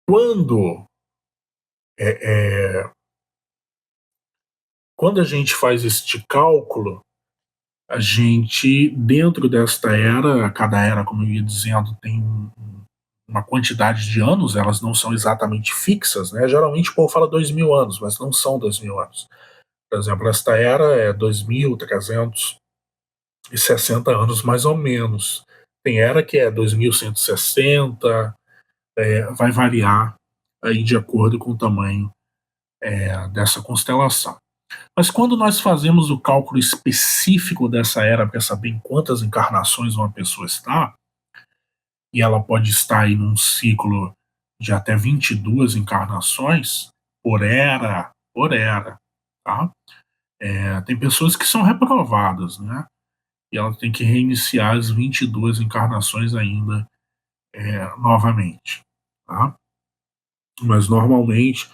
quando é, é, quando a gente faz este cálculo, a gente, dentro desta era, cada era, como eu ia dizendo, tem uma quantidade de anos, elas não são exatamente fixas, né? Geralmente o povo fala 2000 anos, mas não são 2000 anos. Por exemplo, esta era é 2360 anos, mais ou menos. Tem era que é 2160, vai variar aí de acordo com o tamanho dessa constelação. Mas quando nós fazemos o cálculo específico dessa era para saber em quantas encarnações uma pessoa está, e ela pode estar aí num ciclo de até 22 encarnações por era, tá? Tem pessoas que são reprovadas, né? E ela tem que reiniciar as 22 encarnações ainda novamente, tá? Mas normalmente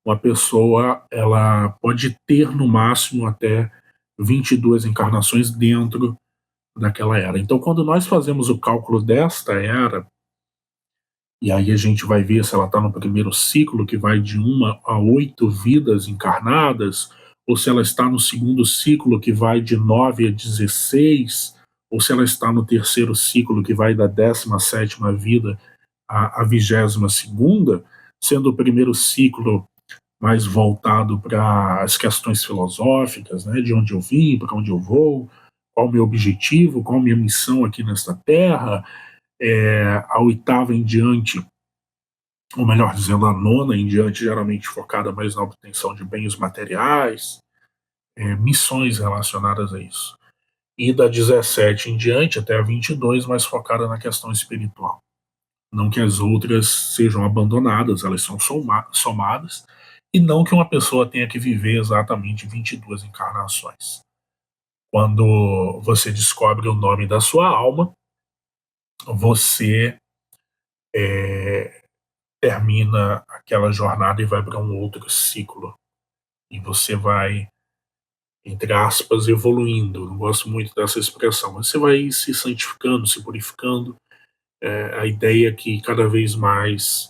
uma pessoa ela pode ter no máximo até 22 encarnações dentro daquela era. Então, quando nós fazemos o cálculo desta era, e aí a gente vai ver se ela está no primeiro ciclo, que vai de 1 a 8 vidas encarnadas, ou se ela está no segundo ciclo, que vai de 9 a 16, ou se ela está no terceiro ciclo, que vai da 17ª vida à 22ª, sendo o primeiro ciclo mais voltado para as questões filosóficas, né, de onde eu vim, para onde eu vou, qual o meu objetivo, qual a minha missão aqui nesta terra, a 8ª em diante, ou melhor dizendo, a 9ª em diante, geralmente focada mais na obtenção de bens materiais, missões relacionadas a isso. E da 17 em diante até a 22, mais focada na questão espiritual. Não que as outras sejam abandonadas, elas são somadas, e não que uma pessoa tenha que viver exatamente 22 encarnações. Quando você descobre o nome da sua alma, você termina aquela jornada e vai para um outro ciclo. E você vai, entre aspas, evoluindo. Não gosto muito dessa expressão, mas você vai se santificando, se purificando. A ideia é que cada vez mais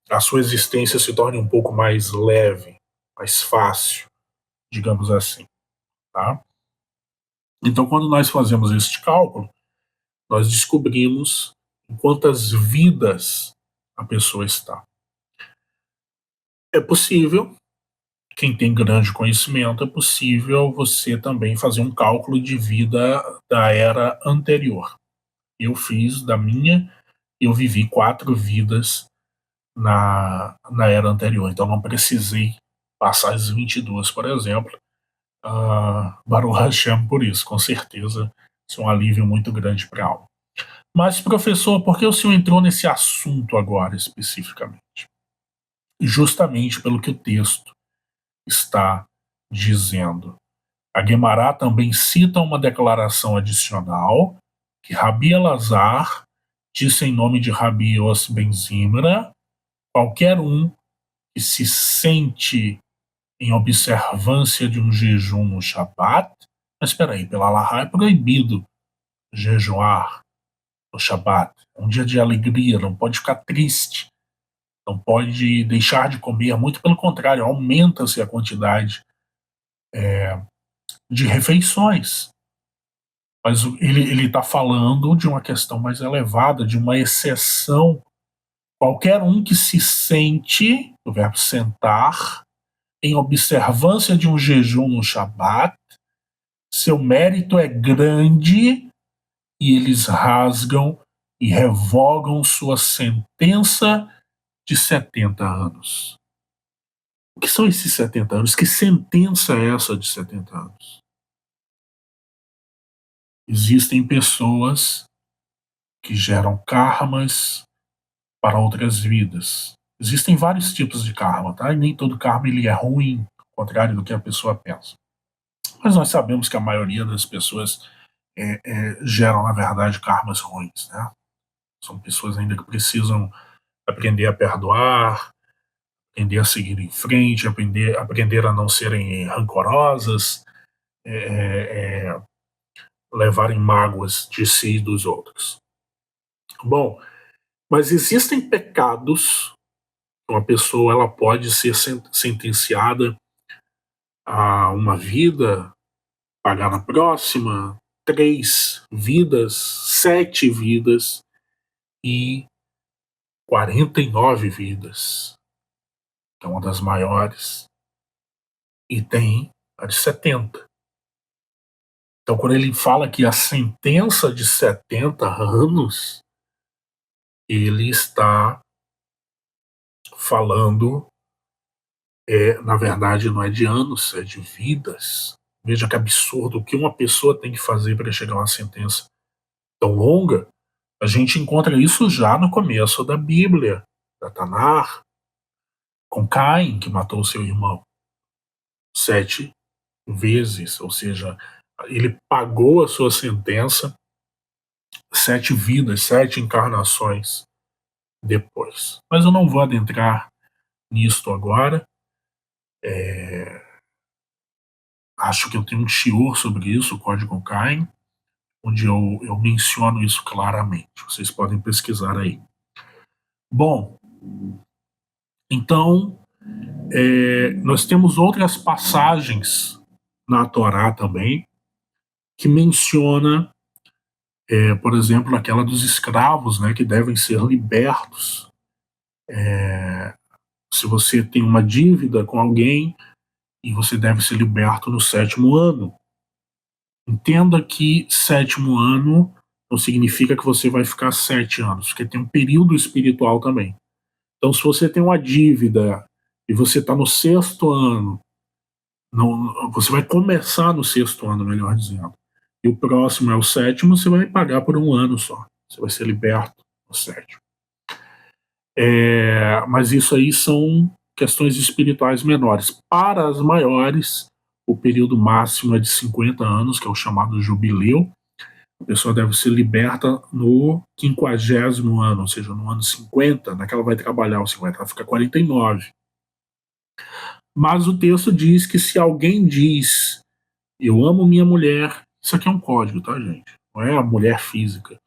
a sua existência se torne um pouco mais leve, mais fácil, digamos assim. Tá? Então, quando nós fazemos este cálculo, nós descobrimos em quantas vidas a pessoa está. É possível, quem tem grande conhecimento, é possível você também fazer um cálculo de vida da era anterior. Eu fiz da minha, eu vivi 4 vidas na era anterior, então não precisei passar as 22, por exemplo. Baruch Hashem por isso, com certeza, isso é um alívio muito grande para a alma. Mas, professor, por que o senhor entrou nesse assunto agora especificamente? Justamente pelo que o texto está dizendo. A Guemará também cita uma declaração adicional que Rabi Elazar disse em nome de Rabi Yossi ben Zimra: qualquer um que se sente em observância de um jejum no Shabat, mas espera aí, pela Allahá é proibido jejuar no Shabat, é um dia de alegria, não pode ficar triste, não pode deixar de comer, muito pelo contrário, aumenta-se a quantidade de refeições. Mas ele está falando de uma questão mais elevada, de uma exceção. Qualquer um que se sente, o verbo sentar, em observância de um jejum no Shabat, seu mérito é grande e eles rasgam e revogam sua sentença de 70 anos. O que são esses 70 anos? Que sentença é essa de 70 anos? Existem pessoas que geram karmas para outras vidas. Existem vários tipos de karma, tá? E nem todo karma ele é ruim contrário do que a pessoa pensa. Mas nós sabemos que a maioria das pessoas geram, na verdade, karmas ruins, né? São pessoas ainda que precisam aprender a perdoar, aprender a seguir em frente, aprender a não serem rancorosas, levarem mágoas de si e dos outros. Bom, mas existem pecados que uma pessoa ela pode ser sentenciada a uma vida, pagar na próxima, 3 vidas, 7 vidas e 49 vidas, que é uma das maiores, e tem a de 70. Então, quando ele fala que a sentença de 70 anos, ele está falando, na verdade, não é de anos, é de vidas. Veja que absurdo, o que uma pessoa tem que fazer para chegar a uma sentença tão longa. A gente encontra isso já no começo da Bíblia, da Tanar, com Caim, que matou seu irmão 7 vezes, ou seja, ele pagou a sua sentença 7 vidas, 7 encarnações depois. Mas eu não vou adentrar nisto agora. Acho que eu tenho um shiur sobre isso, o Código Caim, onde eu menciono isso claramente. Vocês podem pesquisar aí. Bom, então nós temos outras passagens na Torá também que menciona, por exemplo, aquela dos escravos, né, que devem ser libertos. Se você tem uma dívida com alguém e você deve ser liberto no 7º ano. Entenda que 7º ano não significa que você vai ficar 7 anos, porque tem um período espiritual também. Então, se você tem uma dívida e você está no 6º ano, não, você vai começar no 6º ano, melhor dizendo, e o próximo é o 7º, você vai pagar por 1 ano só. Você vai ser liberto no 7º. Mas isso aí são questões espirituais menores. Para as maiores, o período máximo é de 50 anos, que é o chamado jubileu. A pessoa deve ser liberta no 50º ano, ou seja, no ano 50, naquela vai trabalhar os 50, ela fica 49. Mas o texto diz que se alguém diz, eu amo minha mulher, isso aqui é um código, tá, gente? Não é a mulher física.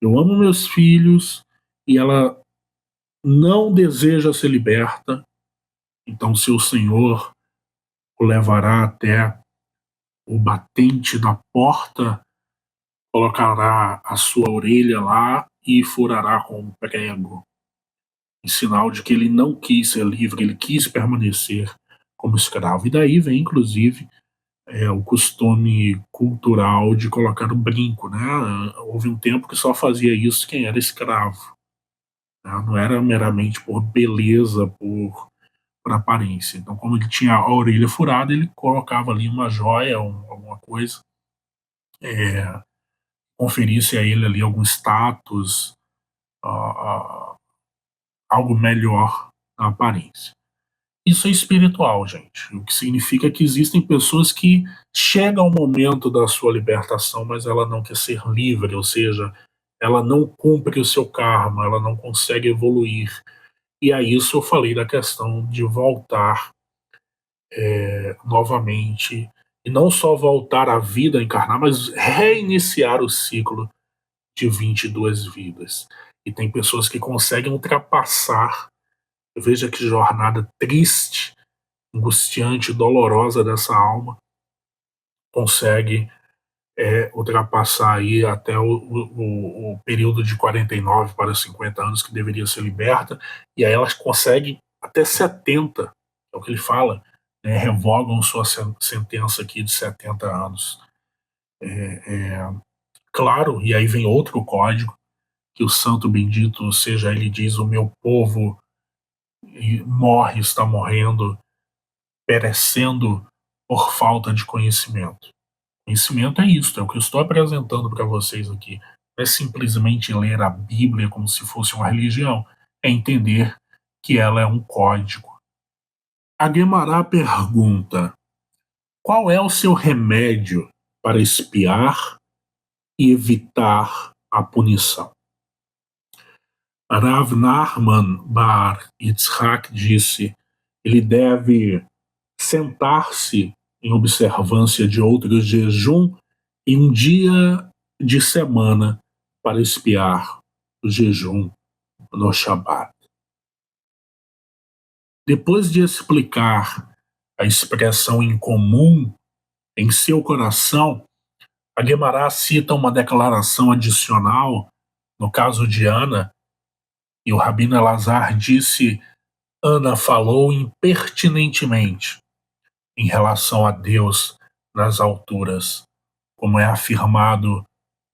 Eu amo meus filhos e ela não deseja ser liberta, então seu senhor o levará até o batente da porta, colocará a sua orelha lá e furará com um prego, em sinal de que ele não quis ser livre, ele quis permanecer como escravo. E daí vem, inclusive, o costume cultural de colocar o brinco, né? Houve um tempo que só fazia isso quem era escravo, né? Não era meramente por beleza, por aparência. Então, como ele tinha a orelha furada, ele colocava ali uma joia, alguma coisa, conferisse a ele ali algum status, algo melhor na aparência. Isso é espiritual, gente. O que significa que existem pessoas que chegam ao momento da sua libertação, mas ela não quer ser livre, ou seja, ela não cumpre o seu karma, ela não consegue evoluir. E a isso eu falei da questão de voltar novamente, e não só voltar à vida a encarnar, mas reiniciar o ciclo de 22 vidas. E tem pessoas que conseguem ultrapassar. Veja que jornada triste, angustiante, dolorosa dessa alma consegue ultrapassar aí até o período de 49 para 50 anos que deveria ser liberta, e aí elas conseguem até 70, é o que ele fala, né, revogam sua sentença aqui de 70 anos. Claro, e aí vem outro código, que o santo bendito seja ele, diz, o meu povo morre, está morrendo, perecendo por falta de conhecimento. Conhecimento é isso, é o que eu estou apresentando para vocês aqui. Não é simplesmente ler a Bíblia como se fosse uma religião, é entender que ela é um código. A Guemará pergunta: qual é o seu remédio para espiar e evitar a punição? Rav Nachman bar Yitzhak disse: ele deve sentar-se em observância de outro jejum em um dia de semana para espiar o jejum no Shabat. Depois de explicar a expressão incomum em seu coração, a Guemará cita uma declaração adicional no caso de Ana, e o Rabino Elazar disse: Ana falou impertinentemente em relação a Deus nas alturas, como é afirmado,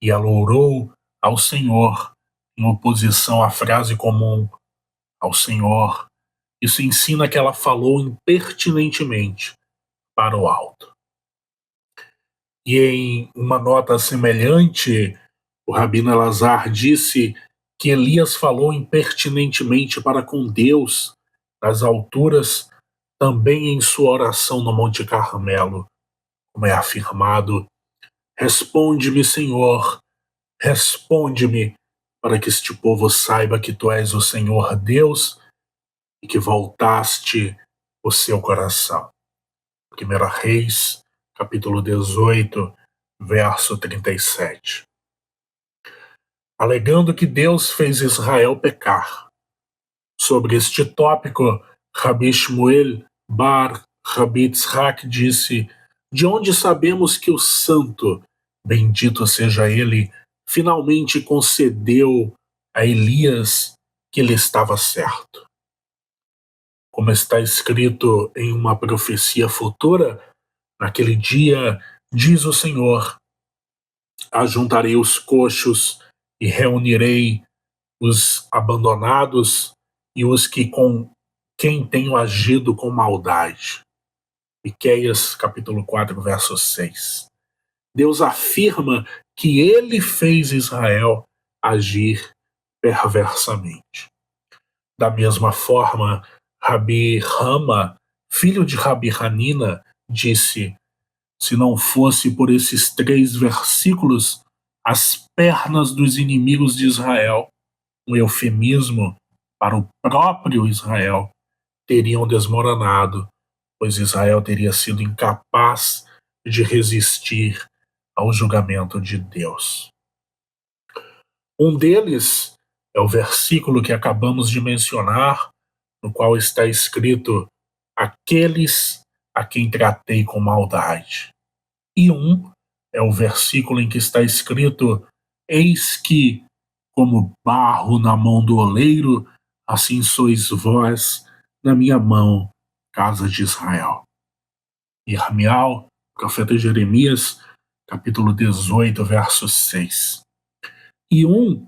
e ela orou ao Senhor em oposição à frase comum ao Senhor. Isso ensina que ela falou impertinentemente para o alto. E em uma nota semelhante, o Rabino Elazar disse que Elias falou impertinentemente para com Deus nas alturas, também em sua oração no Monte Carmelo, como é afirmado: responde-me, Senhor, responde-me, para que este povo saiba que tu és o Senhor Deus e que voltaste o seu coração. 1 Reis, capítulo 18, verso 37. Alegando que Deus fez Israel pecar. Sobre este tópico, Rabi Shmuel bar Rabi Yitzhak disse: de onde sabemos que o santo, bendito seja ele, finalmente concedeu a Elias que ele estava certo? Como está escrito em uma profecia futura, naquele dia, diz o Senhor: ajuntarei os coxos e reunirei os abandonados e os que com quem tenho agido com maldade. Miqueias, capítulo 4, verso 6. Deus afirma que ele fez Israel agir perversamente. Da mesma forma, Rabi Rama, filho de Rabi Hanina, disse: se não fosse por esses 3 versículos, as pernas dos inimigos de Israel, um eufemismo para o próprio Israel, teriam desmoronado, pois Israel teria sido incapaz de resistir ao julgamento de Deus. Um deles é o versículo que acabamos de mencionar, no qual está escrito: aqueles a quem tratei com maldade. E um é o versículo em que está escrito: eis que, como barro na mão do oleiro, assim sois vós na minha mão, casa de Israel. Irmial, profeta Jeremias, capítulo 18, verso 6. E um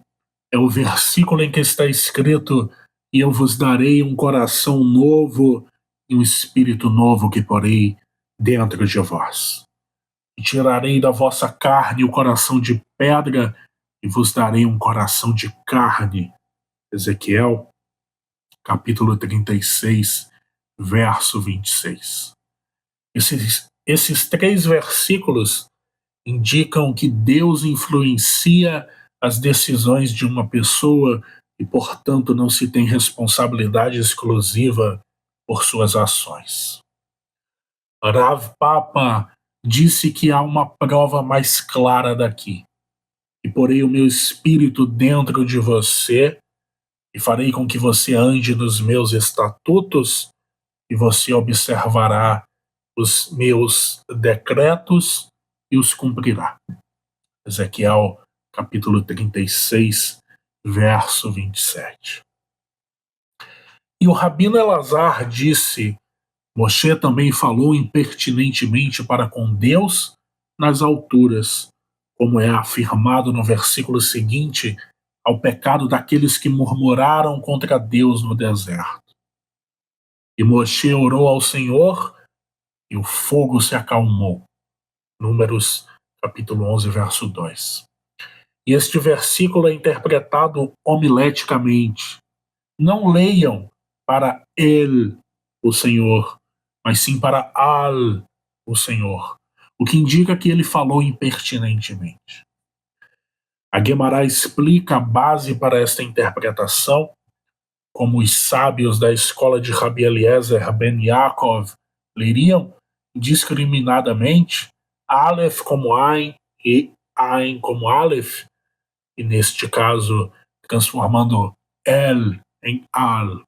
é o versículo em que está escrito: e eu vos darei um coração novo e um espírito novo que porei dentro de vós. E tirarei da vossa carne o coração de pedra e vos darei um coração de carne. Ezequiel, capítulo 36, verso 26. Esses 3 versículos indicam que Deus influencia as decisões de uma pessoa e, portanto, não se tem responsabilidade exclusiva por suas ações. Rav Papa disse que há uma prova mais clara daqui: e porei o meu espírito dentro de você e farei com que você ande nos meus estatutos e você observará os meus decretos e os cumprirá. Ezequiel, capítulo 36, verso 27. E o Rabino Elazar disse: Moshe também falou impertinentemente para com Deus nas alturas, como é afirmado no versículo seguinte, ao pecado daqueles que murmuraram contra Deus no deserto. E Moshe orou ao Senhor e o fogo se acalmou. Números, capítulo 11, verso 2. E este versículo é interpretado homileticamente. Não leiam para ele, o Senhor, mas sim para Al, o Senhor, o que indica que ele falou impertinentemente. A Guemará explica a base para esta interpretação, como os sábios da escola de Rabi Eliezer ben Yaakov leriam discriminadamente Aleph como Ain e Ain como Aleph, e neste caso transformando El em Al.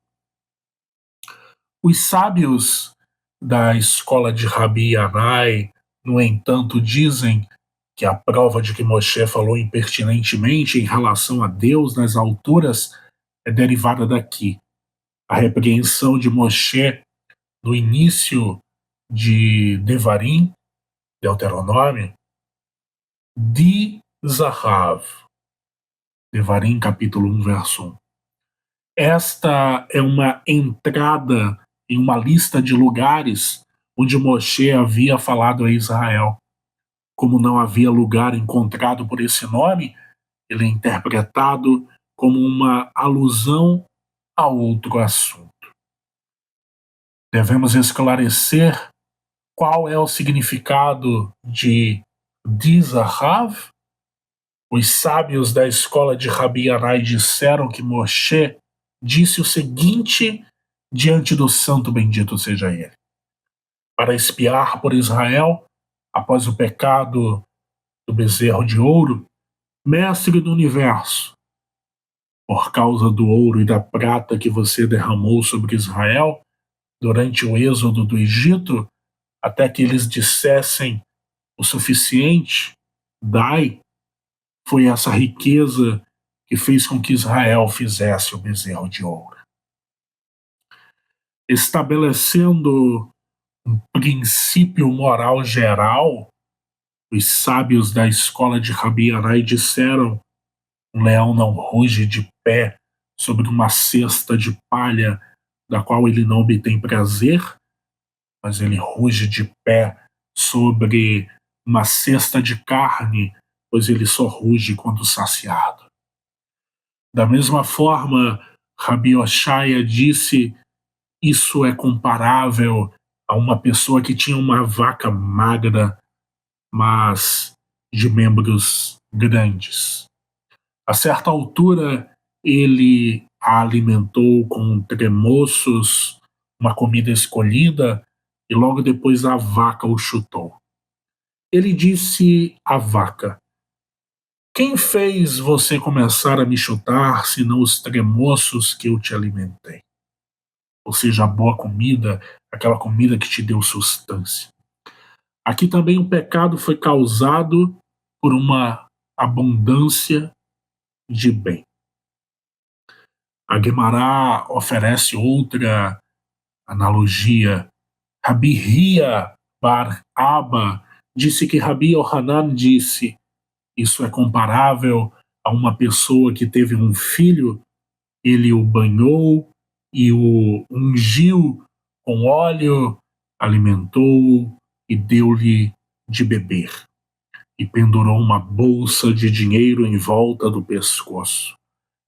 Os sábios da escola de Rabi Yanai, no entanto, dizem que a prova de que Moshe falou impertinentemente em relação a Deus nas alturas é derivada daqui. A repreensão de Moshe no início de Devarim, Deuteronômio, de Zahav, Devarim capítulo 1, verso 1. Esta é uma entrada em uma lista de lugares onde Moshe havia falado a Israel. Como não havia lugar encontrado por esse nome, ele é interpretado como uma alusão a outro assunto. Devemos esclarecer qual é o significado de Zahav. Os sábios da escola de Rabi Yanai disseram que Moshe disse o seguinte diante do santo bendito seja ele. Para expiar por Israel, após o pecado do bezerro de ouro, mestre do universo, por causa do ouro e da prata que você derramou sobre Israel durante o êxodo do Egito, até que eles dissessem o suficiente, dai, foi essa riqueza que fez com que Israel fizesse o bezerro de ouro. Estabelecendo um princípio moral geral, os sábios da escola de Rabi Yanai disseram: um leão não ruge de pé sobre uma cesta de palha da qual ele não obtém prazer, mas ele ruge de pé sobre uma cesta de carne, pois ele só ruge quando saciado. Da mesma forma, Rabi Oshaya disse: isso é comparável a uma pessoa que tinha uma vaca magra, mas de membros grandes. A certa altura, ele a alimentou com tremoços, uma comida escolhida, e logo depois a vaca o chutou. Ele disse à vaca: quem fez você começar a me chutar, senão os tremoços que eu te alimentei? Ou seja, a boa comida, aquela comida que te deu sustância. Aqui também o pecado foi causado por uma abundância de bem. A Guemará oferece outra analogia. Rabi Hia bar Abba disse que Rabi Yohanan disse: isso é comparável a uma pessoa que teve um filho, ele o banhou e o ungiu com óleo, alimentou-o e deu-lhe de beber, e pendurou uma bolsa de dinheiro em volta do pescoço.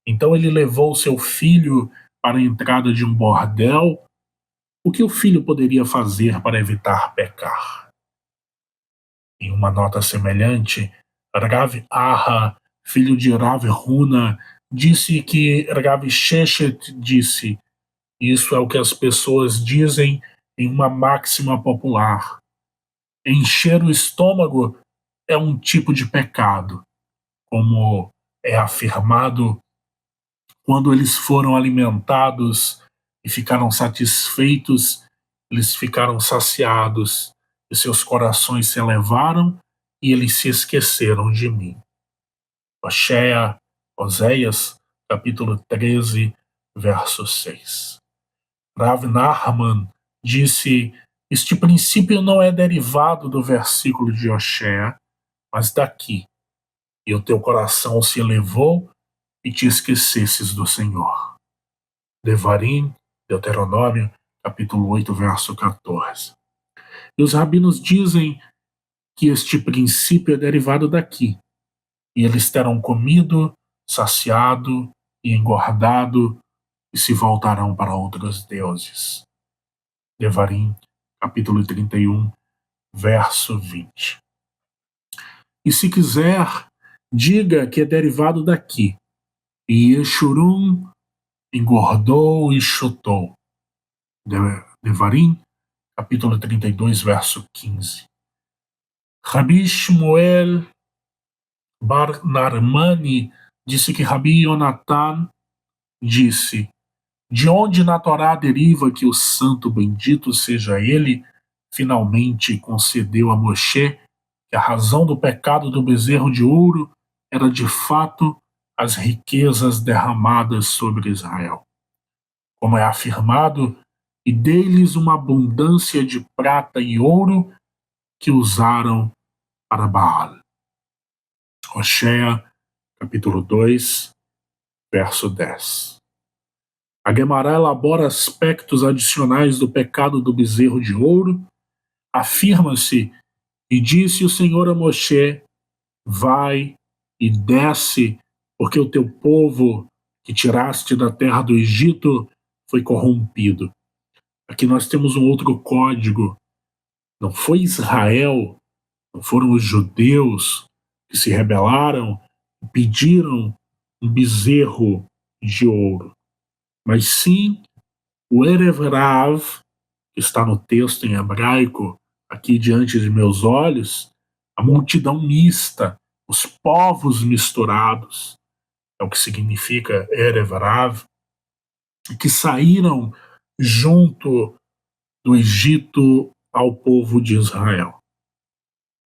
Então ele levou seu filho para a entrada de um bordel. O que o filho poderia fazer para evitar pecar? Em uma nota semelhante, Rav Aha, filho de Rav Huna, disse que Rav Sheshet disse: isso é o que as pessoas dizem em uma máxima popular. Encher o estômago é um tipo de pecado, como é afirmado quando eles foram alimentados e ficaram satisfeitos, eles ficaram saciados, e seus corações se elevaram e eles se esqueceram de mim. Oséias, capítulo 13, verso 6. Rav Nahman disse: este princípio não é derivado do versículo de Oséias, mas daqui. E o teu coração se elevou e te esquecesses do Senhor. Devarim, Deuteronômio, capítulo 8, verso 14. E os rabinos dizem que este princípio é derivado daqui, e eles terão comido, saciado e engordado, e se voltarão para outros deuses. Devarim, capítulo 31, verso 20. E se quiser, diga que é derivado daqui. E Yeshurun engordou e chutou. Devarim, capítulo 32, verso 15. Rabi Shmuel Bar Narmani disse que Rabi Yonatan disse: de onde na Torá deriva que o santo bendito seja ele, finalmente concedeu a Moshe que a razão do pecado do bezerro de ouro era de fato as riquezas derramadas sobre Israel. Como é afirmado, e dei-lhes uma abundância de prata e ouro que usaram para Baal. Oshéia, capítulo 2, verso 10. A Guemará elabora aspectos adicionais do pecado do bezerro de ouro. Afirma-se: e disse o Senhor a Moshe: vai e desce, porque o teu povo que tiraste da terra do Egito foi corrompido. Aqui nós temos um outro código. Não foi Israel, não foram os judeus que se rebelaram e pediram um bezerro de ouro, mas sim o Erev Rav, que está no texto em hebraico, aqui diante de meus olhos, a multidão mista, os povos misturados, é o que significa Erev Rav, que saíram junto do Egito ao povo de Israel.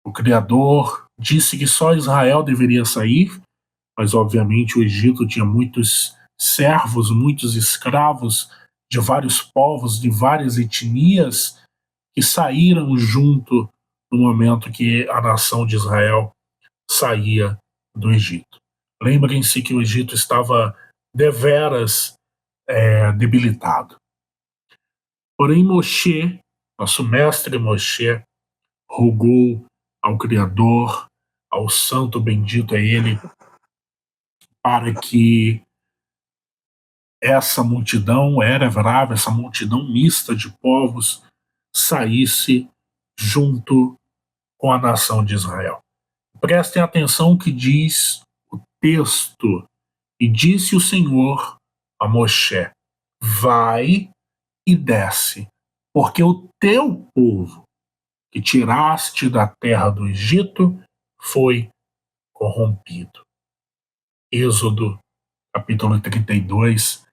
O Criador disse que só Israel deveria sair, mas obviamente o Egito tinha muitos servos, muitos escravos de vários povos, de várias etnias, que saíram junto no momento que a nação de Israel saía do Egito. Lembrem-se que o Egito estava deveras debilitado. Porém, Moshe, nosso mestre Moshe, rogou ao Criador, ao Santo bendito é Ele, para que essa multidão essa multidão mista de povos, saísse junto com a nação de Israel. Prestem atenção o que diz o texto. E disse o Senhor a Moshe: vai e desce, porque o teu povo que tiraste da terra do Egito foi corrompido. Êxodo, capítulo 32,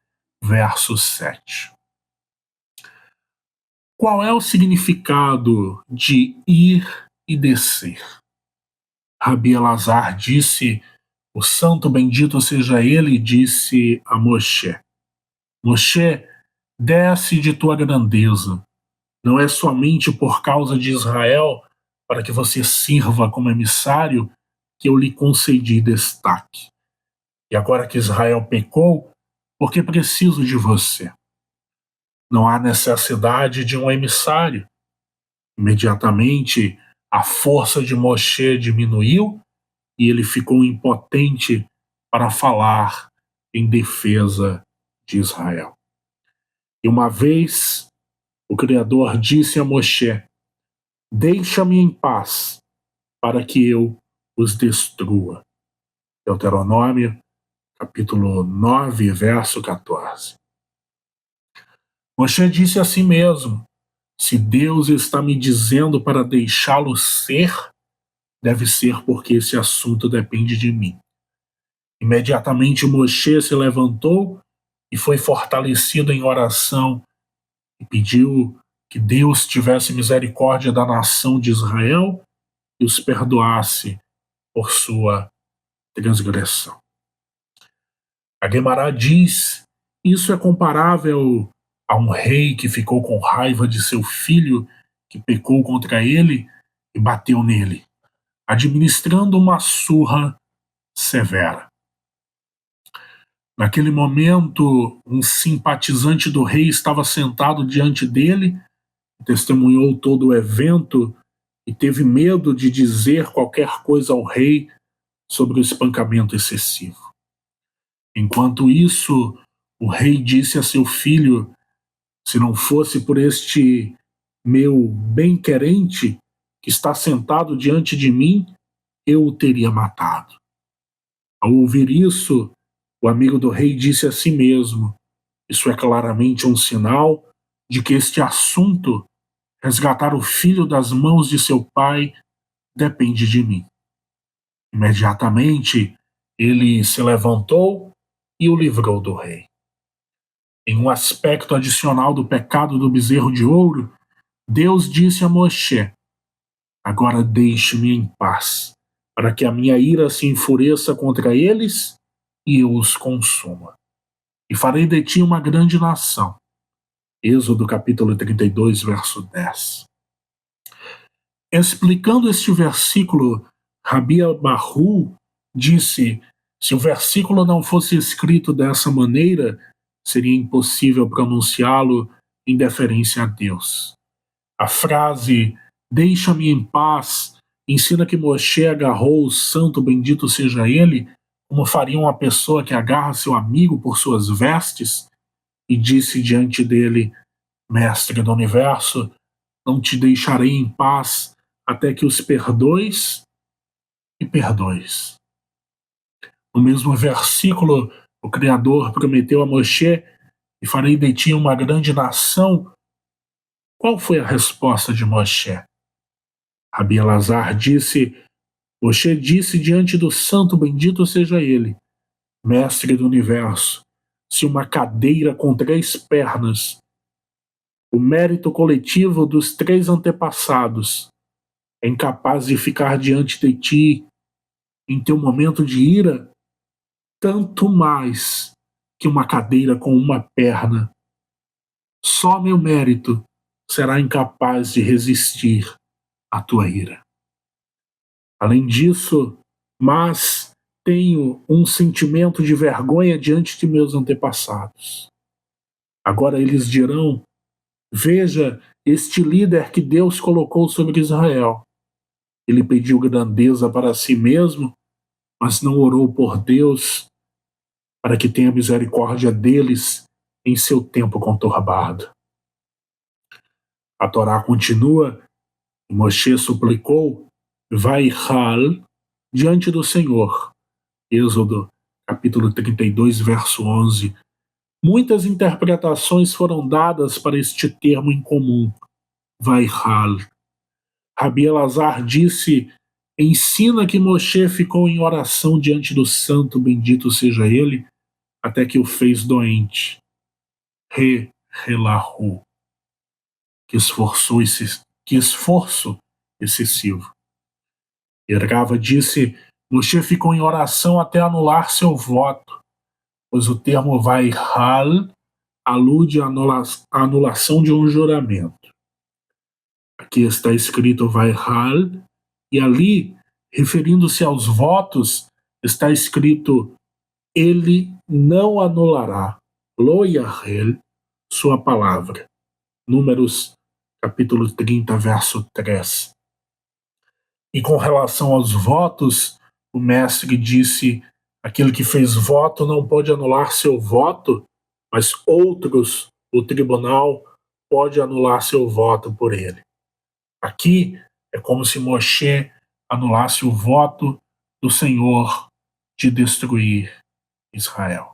verso 7. Qual é o significado de ir e descer? Rabi Elazar disse: o santo bendito seja ele, disse a Moshe: Moshe, desce de tua grandeza. Não é somente por causa de Israel, para que você sirva como emissário, que eu lhe concedi destaque. E agora que Israel pecou, porque preciso de você? Não há necessidade de um emissário. Imediatamente, a força de Moshe diminuiu e ele ficou impotente para falar em defesa de Israel. E uma vez, o Criador disse a Moshe: deixa-me em paz, para que eu os destrua. Deuteronômio, capítulo 9, verso 14. Moshe disse a si mesmo: se Deus está me dizendo para deixá-lo ser, deve ser porque esse assunto depende de mim. Imediatamente Moshe se levantou e foi fortalecido em oração e pediu que Deus tivesse misericórdia da nação de Israel e os perdoasse por sua transgressão. A Guemará diz: isso é comparável a um rei que ficou com raiva de seu filho que pecou contra ele e bateu nele, administrando uma surra severa. Naquele momento, um simpatizante do rei estava sentado diante dele, testemunhou todo o evento e teve medo de dizer qualquer coisa ao rei sobre o espancamento excessivo. Enquanto isso, o rei disse a seu filho: se não fosse por este meu bem-querente, que está sentado diante de mim, eu o teria matado. Ao ouvir isso, o amigo do rei disse a si mesmo: isso é claramente um sinal de que este assunto, resgatar o filho das mãos de seu pai, depende de mim. Imediatamente, ele se levantou e o livrou do rei. Em um aspecto adicional do pecado do bezerro de ouro, Deus disse a Moshe: agora deixe-me em paz, para que a minha ira se enfureça contra eles e eu os consuma. E farei de ti uma grande nação. Êxodo capítulo 32, verso 10. Explicando este versículo, Rabi Abahu disse: se o versículo não fosse escrito dessa maneira, seria impossível pronunciá-lo em deferência a Deus. A frase "deixa-me em paz" ensina que Moshe agarrou o santo, bendito seja ele, como faria uma pessoa que agarra seu amigo por suas vestes, e disse diante dele: Mestre do universo, não te deixarei em paz até que os perdoes e perdoes. No mesmo versículo, o Criador prometeu a Moshe: e farei de ti uma grande nação. Qual foi a resposta de Moshe? Rabi Elazar disse: Moshe disse diante do santo, bendito seja ele, mestre do universo, se uma cadeira com 3 pernas, o mérito coletivo dos 3 antepassados, é incapaz de ficar diante de ti em teu momento de ira, tanto mais que uma cadeira com uma perna. Só meu mérito será incapaz de resistir à tua ira. Além disso, mas tenho um sentimento de vergonha diante de meus antepassados. Agora eles dirão: veja este líder que Deus colocou sobre Israel. Ele pediu grandeza para si mesmo, mas não orou por Deus para que tenha misericórdia deles em seu tempo conturbado. A Torá continua, e Moshe suplicou: Vaihal diante do Senhor. Êxodo capítulo 32, verso 11. Muitas interpretações foram dadas para este termo em comum, Vaihal. Rabi Elazar disse: ensina que Moshe ficou em oração diante do santo, bendito seja ele, até que o fez doente. Relahu. Que esforço excessivo. Ergava disse: Moshe ficou em oração até anular seu voto, pois o termo Vaihal alude à anulação de um juramento. Aqui está escrito Vaihal, e ali, referindo-se aos votos, está escrito: ele não anulará, Lo Yahel, sua palavra. Números capítulo 30, verso 3. E com relação aos votos, o mestre disse: aquele que fez voto não pode anular seu voto, mas outros, o tribunal, pode anular seu voto por ele. Aqui é como se Moshe anulasse o voto do Senhor de destruir Israel.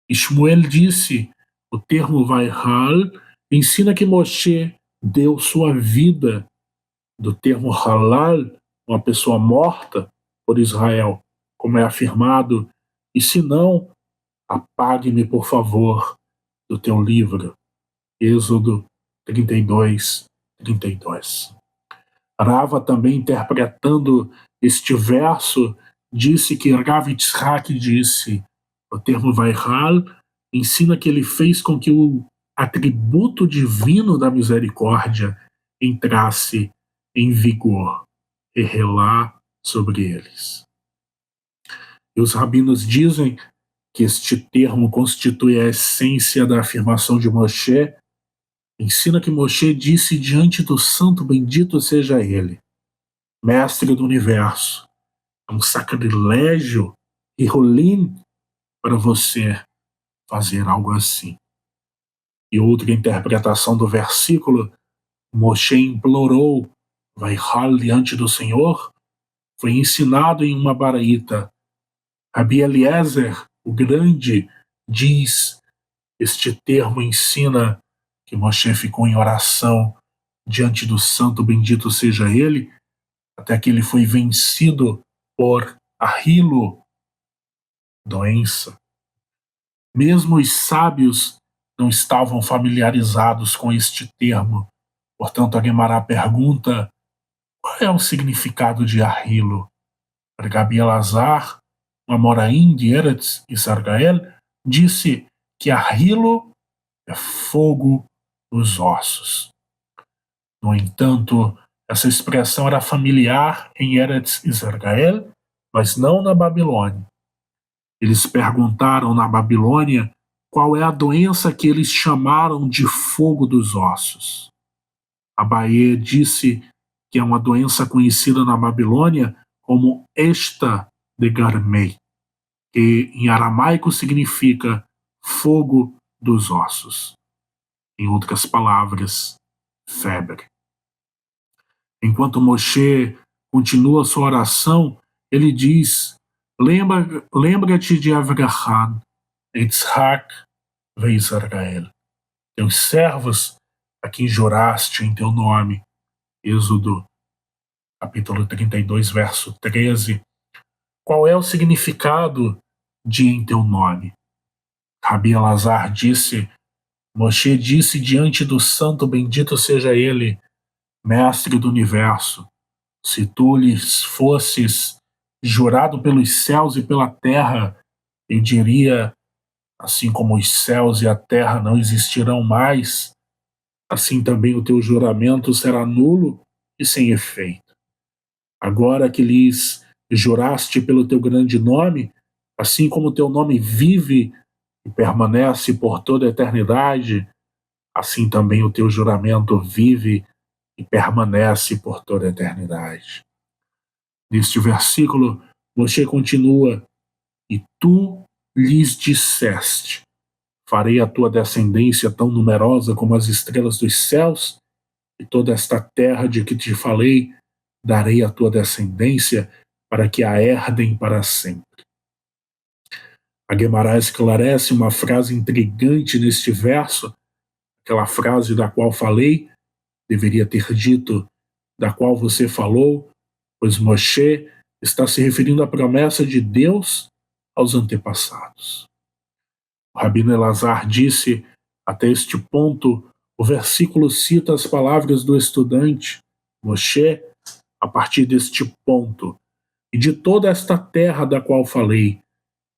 E Shmuel disse: o termo Vaihal ensina que Moshe deu sua vida. Do termo halal, uma pessoa morta por Israel, como é afirmado, e se não, apague-me, por favor, do teu livro. Êxodo 32, 32. Rava, também interpretando este verso, disse que Rav Yitzhak disse: o termo Vaihal ensina que ele fez com que o atributo divino da misericórdia entrasse em vigor e relar sobre eles. E os rabinos dizem que este termo constitui a essência da afirmação de Moshe. Ensina que Moshe disse diante do santo, bendito seja ele, mestre do universo. É um sacrilégio e rolim para você fazer algo assim. E outra interpretação do versículo Moshe implorou, Vaihal diante do Senhor, foi ensinado em uma baraita. Rabi Eliezer, o grande, diz, este termo ensina que Moshe ficou em oração diante do santo, bendito seja ele, até que ele foi vencido por Ahilo, doença. Mesmo os sábios não estavam familiarizados com este termo. Portanto, a Guemará pergunta: qual é o significado de Ahilo? Gabi Elazar, um amoraim de Eretz Israel, disse que Ahilo é fogo nos ossos. No entanto, essa expressão era familiar em Eretz Israel, mas não na Babilônia. Eles perguntaram na Babilônia qual é a doença que eles chamaram de fogo dos ossos. Abaye disse que é uma doença conhecida na Babilônia como esta de Garmei, que em aramaico significa fogo dos ossos. Em outras palavras, febre. Enquanto Moshe continua sua oração, ele diz: lembra-te de Avraham, Yitzhak e Israel, teus servos a quem juraste em teu nome. Êxodo, capítulo 32, verso 13. Qual é o significado de em teu nome? Rabi Elazar disse: Moshe disse diante do santo, bendito seja ele, mestre do universo, se tu lhes fosses jurado pelos céus e pela terra, eu diria, assim como os céus e a terra não existirão mais, assim também o teu juramento será nulo e sem efeito. Agora que lhes juraste pelo teu grande nome, assim como o teu nome vive e permanece por toda a eternidade, assim também o teu juramento vive e permanece por toda a eternidade. Neste versículo, Moshe continua: e tu lhes disseste, farei a tua descendência tão numerosa como as estrelas dos céus, e toda esta terra de que te falei, darei a tua descendência para que a herdem para sempre. A Guemará esclarece uma frase intrigante neste verso, aquela frase da qual falei, deveria ter dito, da qual você falou, pois Moshe está se referindo à promessa de Deus aos antepassados. O Rabino Elazar disse, até este ponto, o versículo cita as palavras do estudante, Moshe, a partir deste ponto, e de toda esta terra da qual falei,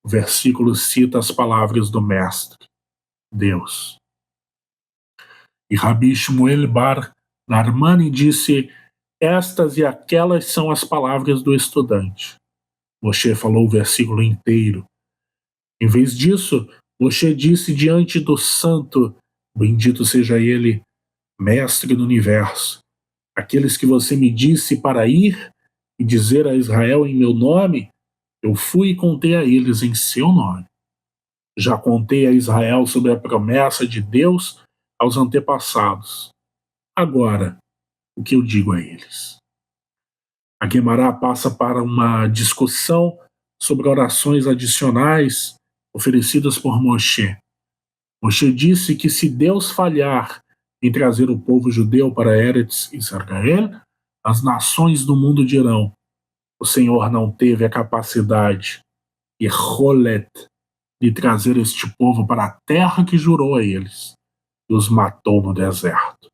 o versículo cita as palavras do mestre, Deus. E Rabi Shmuel bar Narmani disse, estas e aquelas são as palavras do estudante. Moshe falou o versículo inteiro. Em vez disso, Moshe disse diante do santo, bendito seja ele, mestre do universo, aqueles que você me disse para ir e dizer a Israel em meu nome, eu fui e contei a eles em seu nome. Já contei a Israel sobre a promessa de Deus aos antepassados. Agora, o que eu digo a eles? A Guemará passa para uma discussão sobre orações adicionais oferecidas por Moshe. Moshe disse que se Deus falhar em trazer o povo judeu para Eretz Israel, as nações do mundo dirão, o Senhor não teve a capacidade e rolet de trazer este povo para a terra que jurou a eles e os matou no deserto.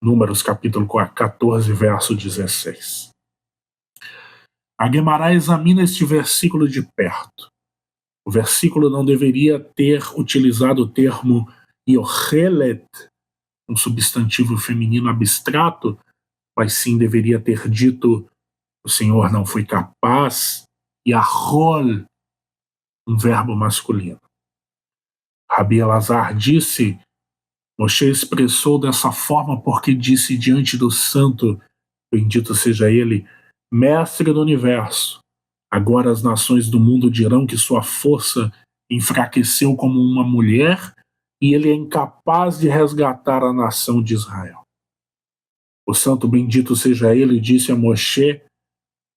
Números capítulo 14, verso 16. A Guemará examina este versículo de perto. O versículo não deveria ter utilizado o termo Yochelet, um substantivo feminino abstrato, mas sim deveria ter dito o Senhor não foi capaz, e Ahol, um verbo masculino. Rabi Elazar disse, Moshe expressou dessa forma porque disse diante do santo, bendito seja ele, mestre do universo, agora as nações do mundo dirão que sua força enfraqueceu como uma mulher e ele é incapaz de resgatar a nação de Israel. O santo bendito seja ele, disse a Moshe,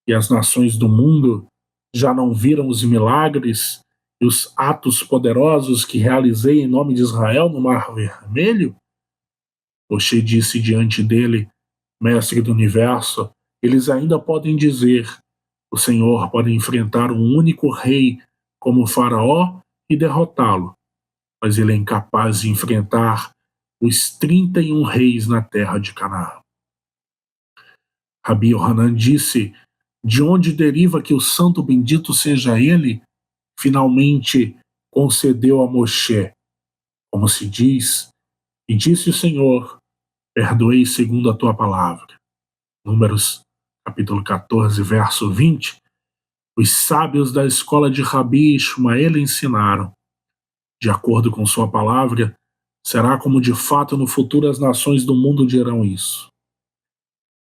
e as nações do mundo já não viram os milagres e os atos poderosos que realizei em nome de Israel no Mar Vermelho? Moshe disse diante dele, mestre do universo, eles ainda podem dizer, o Senhor pode enfrentar um único rei como o Faraó e derrotá-lo, mas ele é incapaz de enfrentar os 31 reis na terra de Canaã. Rabi Yohanan disse, de onde deriva que o santo bendito seja ele, finalmente concedeu a Moshe, como se diz, e disse o Senhor, perdoei segundo a tua palavra. Números, capítulo 14, verso 20. Os sábios da escola de Rabi Ishmael ensinaram, de acordo com sua palavra, será como de fato no futuro as nações do mundo dirão isso.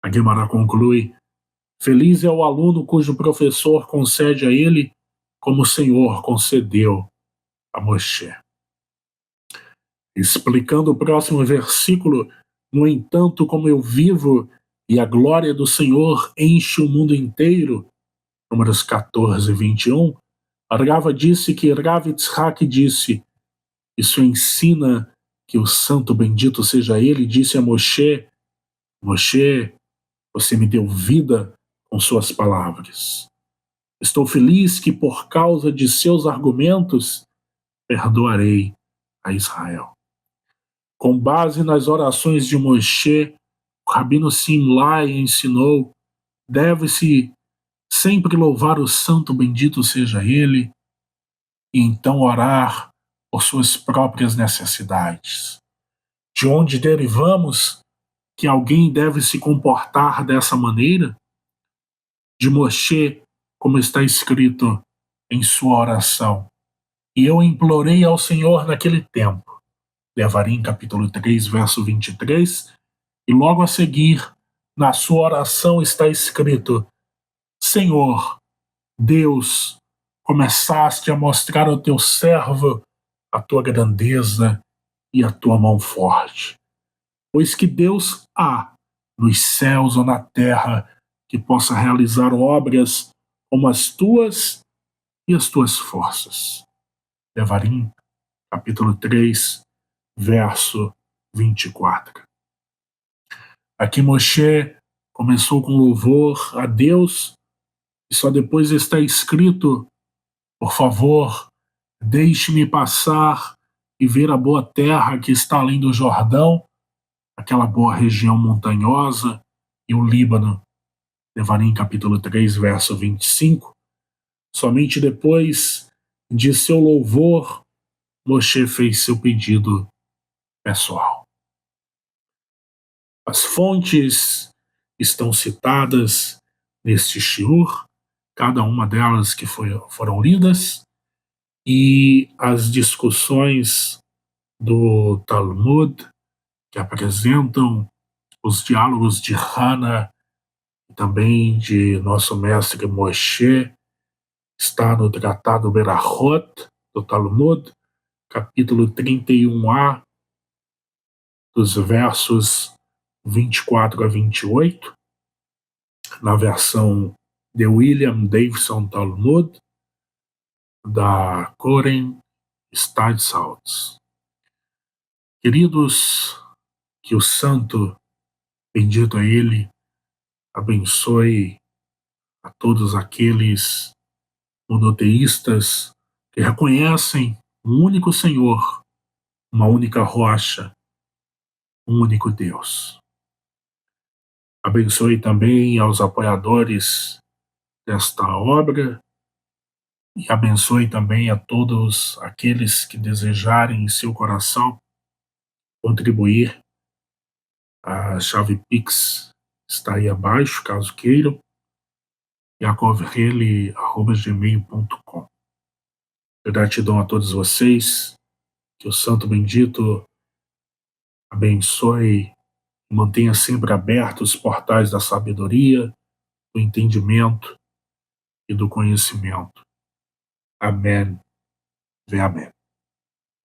A Guemará conclui, feliz é o aluno cujo professor concede a ele como o Senhor concedeu a Moshe. Explicando o próximo versículo, no entanto, como eu vivo e a glória do Senhor enche o mundo inteiro, Números 14, 21, Rava disse que Rav Yitzhak disse, isso ensina que o santo bendito seja ele, disse a Moshe, Moshe, você me deu vida com suas palavras. Estou feliz que por causa de seus argumentos perdoarei a Israel. Com base nas orações de Moshe, o Rabino Simlai ensinou, deve-se sempre louvar o santo bendito seja ele, e então orar por suas próprias necessidades. De onde derivamos que alguém deve se comportar dessa maneira? De Moshe, como está escrito em sua oração. E eu implorei ao Senhor naquele tempo. Devarim, capítulo 3, verso 23, e logo a seguir, na sua oração está escrito, Senhor, Deus, começaste a mostrar ao teu servo a tua grandeza e a tua mão forte. Pois que Deus há, nos céus ou na terra, que possa realizar obras como as tuas e as tuas forças. Devarim, capítulo 3, verso 24. Aqui Moshe começou com louvor a Deus e só depois está escrito, por favor, deixe-me passar e ver a boa terra que está além do Jordão, aquela boa região montanhosa e o Líbano. Devarim capítulo 3, verso 25. Somente depois de seu louvor, Moshe fez seu pedido pessoal. As fontes estão citadas neste shiur, cada uma delas que foram lidas, e as discussões do Talmud, que apresentam os diálogos de Hannah e também de nosso mestre Moshe, está no Tratado Berachot, do Talmud, capítulo 31a, dos versos 24 a 28, na versão de William Davidson Talmud, da Koren Stadsaltz. Queridos, que o santo, bendito é ele, abençoe a todos aqueles monoteístas que reconhecem um único Senhor, uma única rocha, um único Deus. Abençoe também aos apoiadores desta obra e abençoe também a todos aqueles que desejarem em seu coração contribuir. A chave Pix está aí abaixo, caso queiram, yacovrele@gmail.com. Gratidão a todos vocês, que o Santo Bendito abençoe e mantenha sempre abertos os portais da sabedoria, do entendimento e do conhecimento. Amém. Ve amém.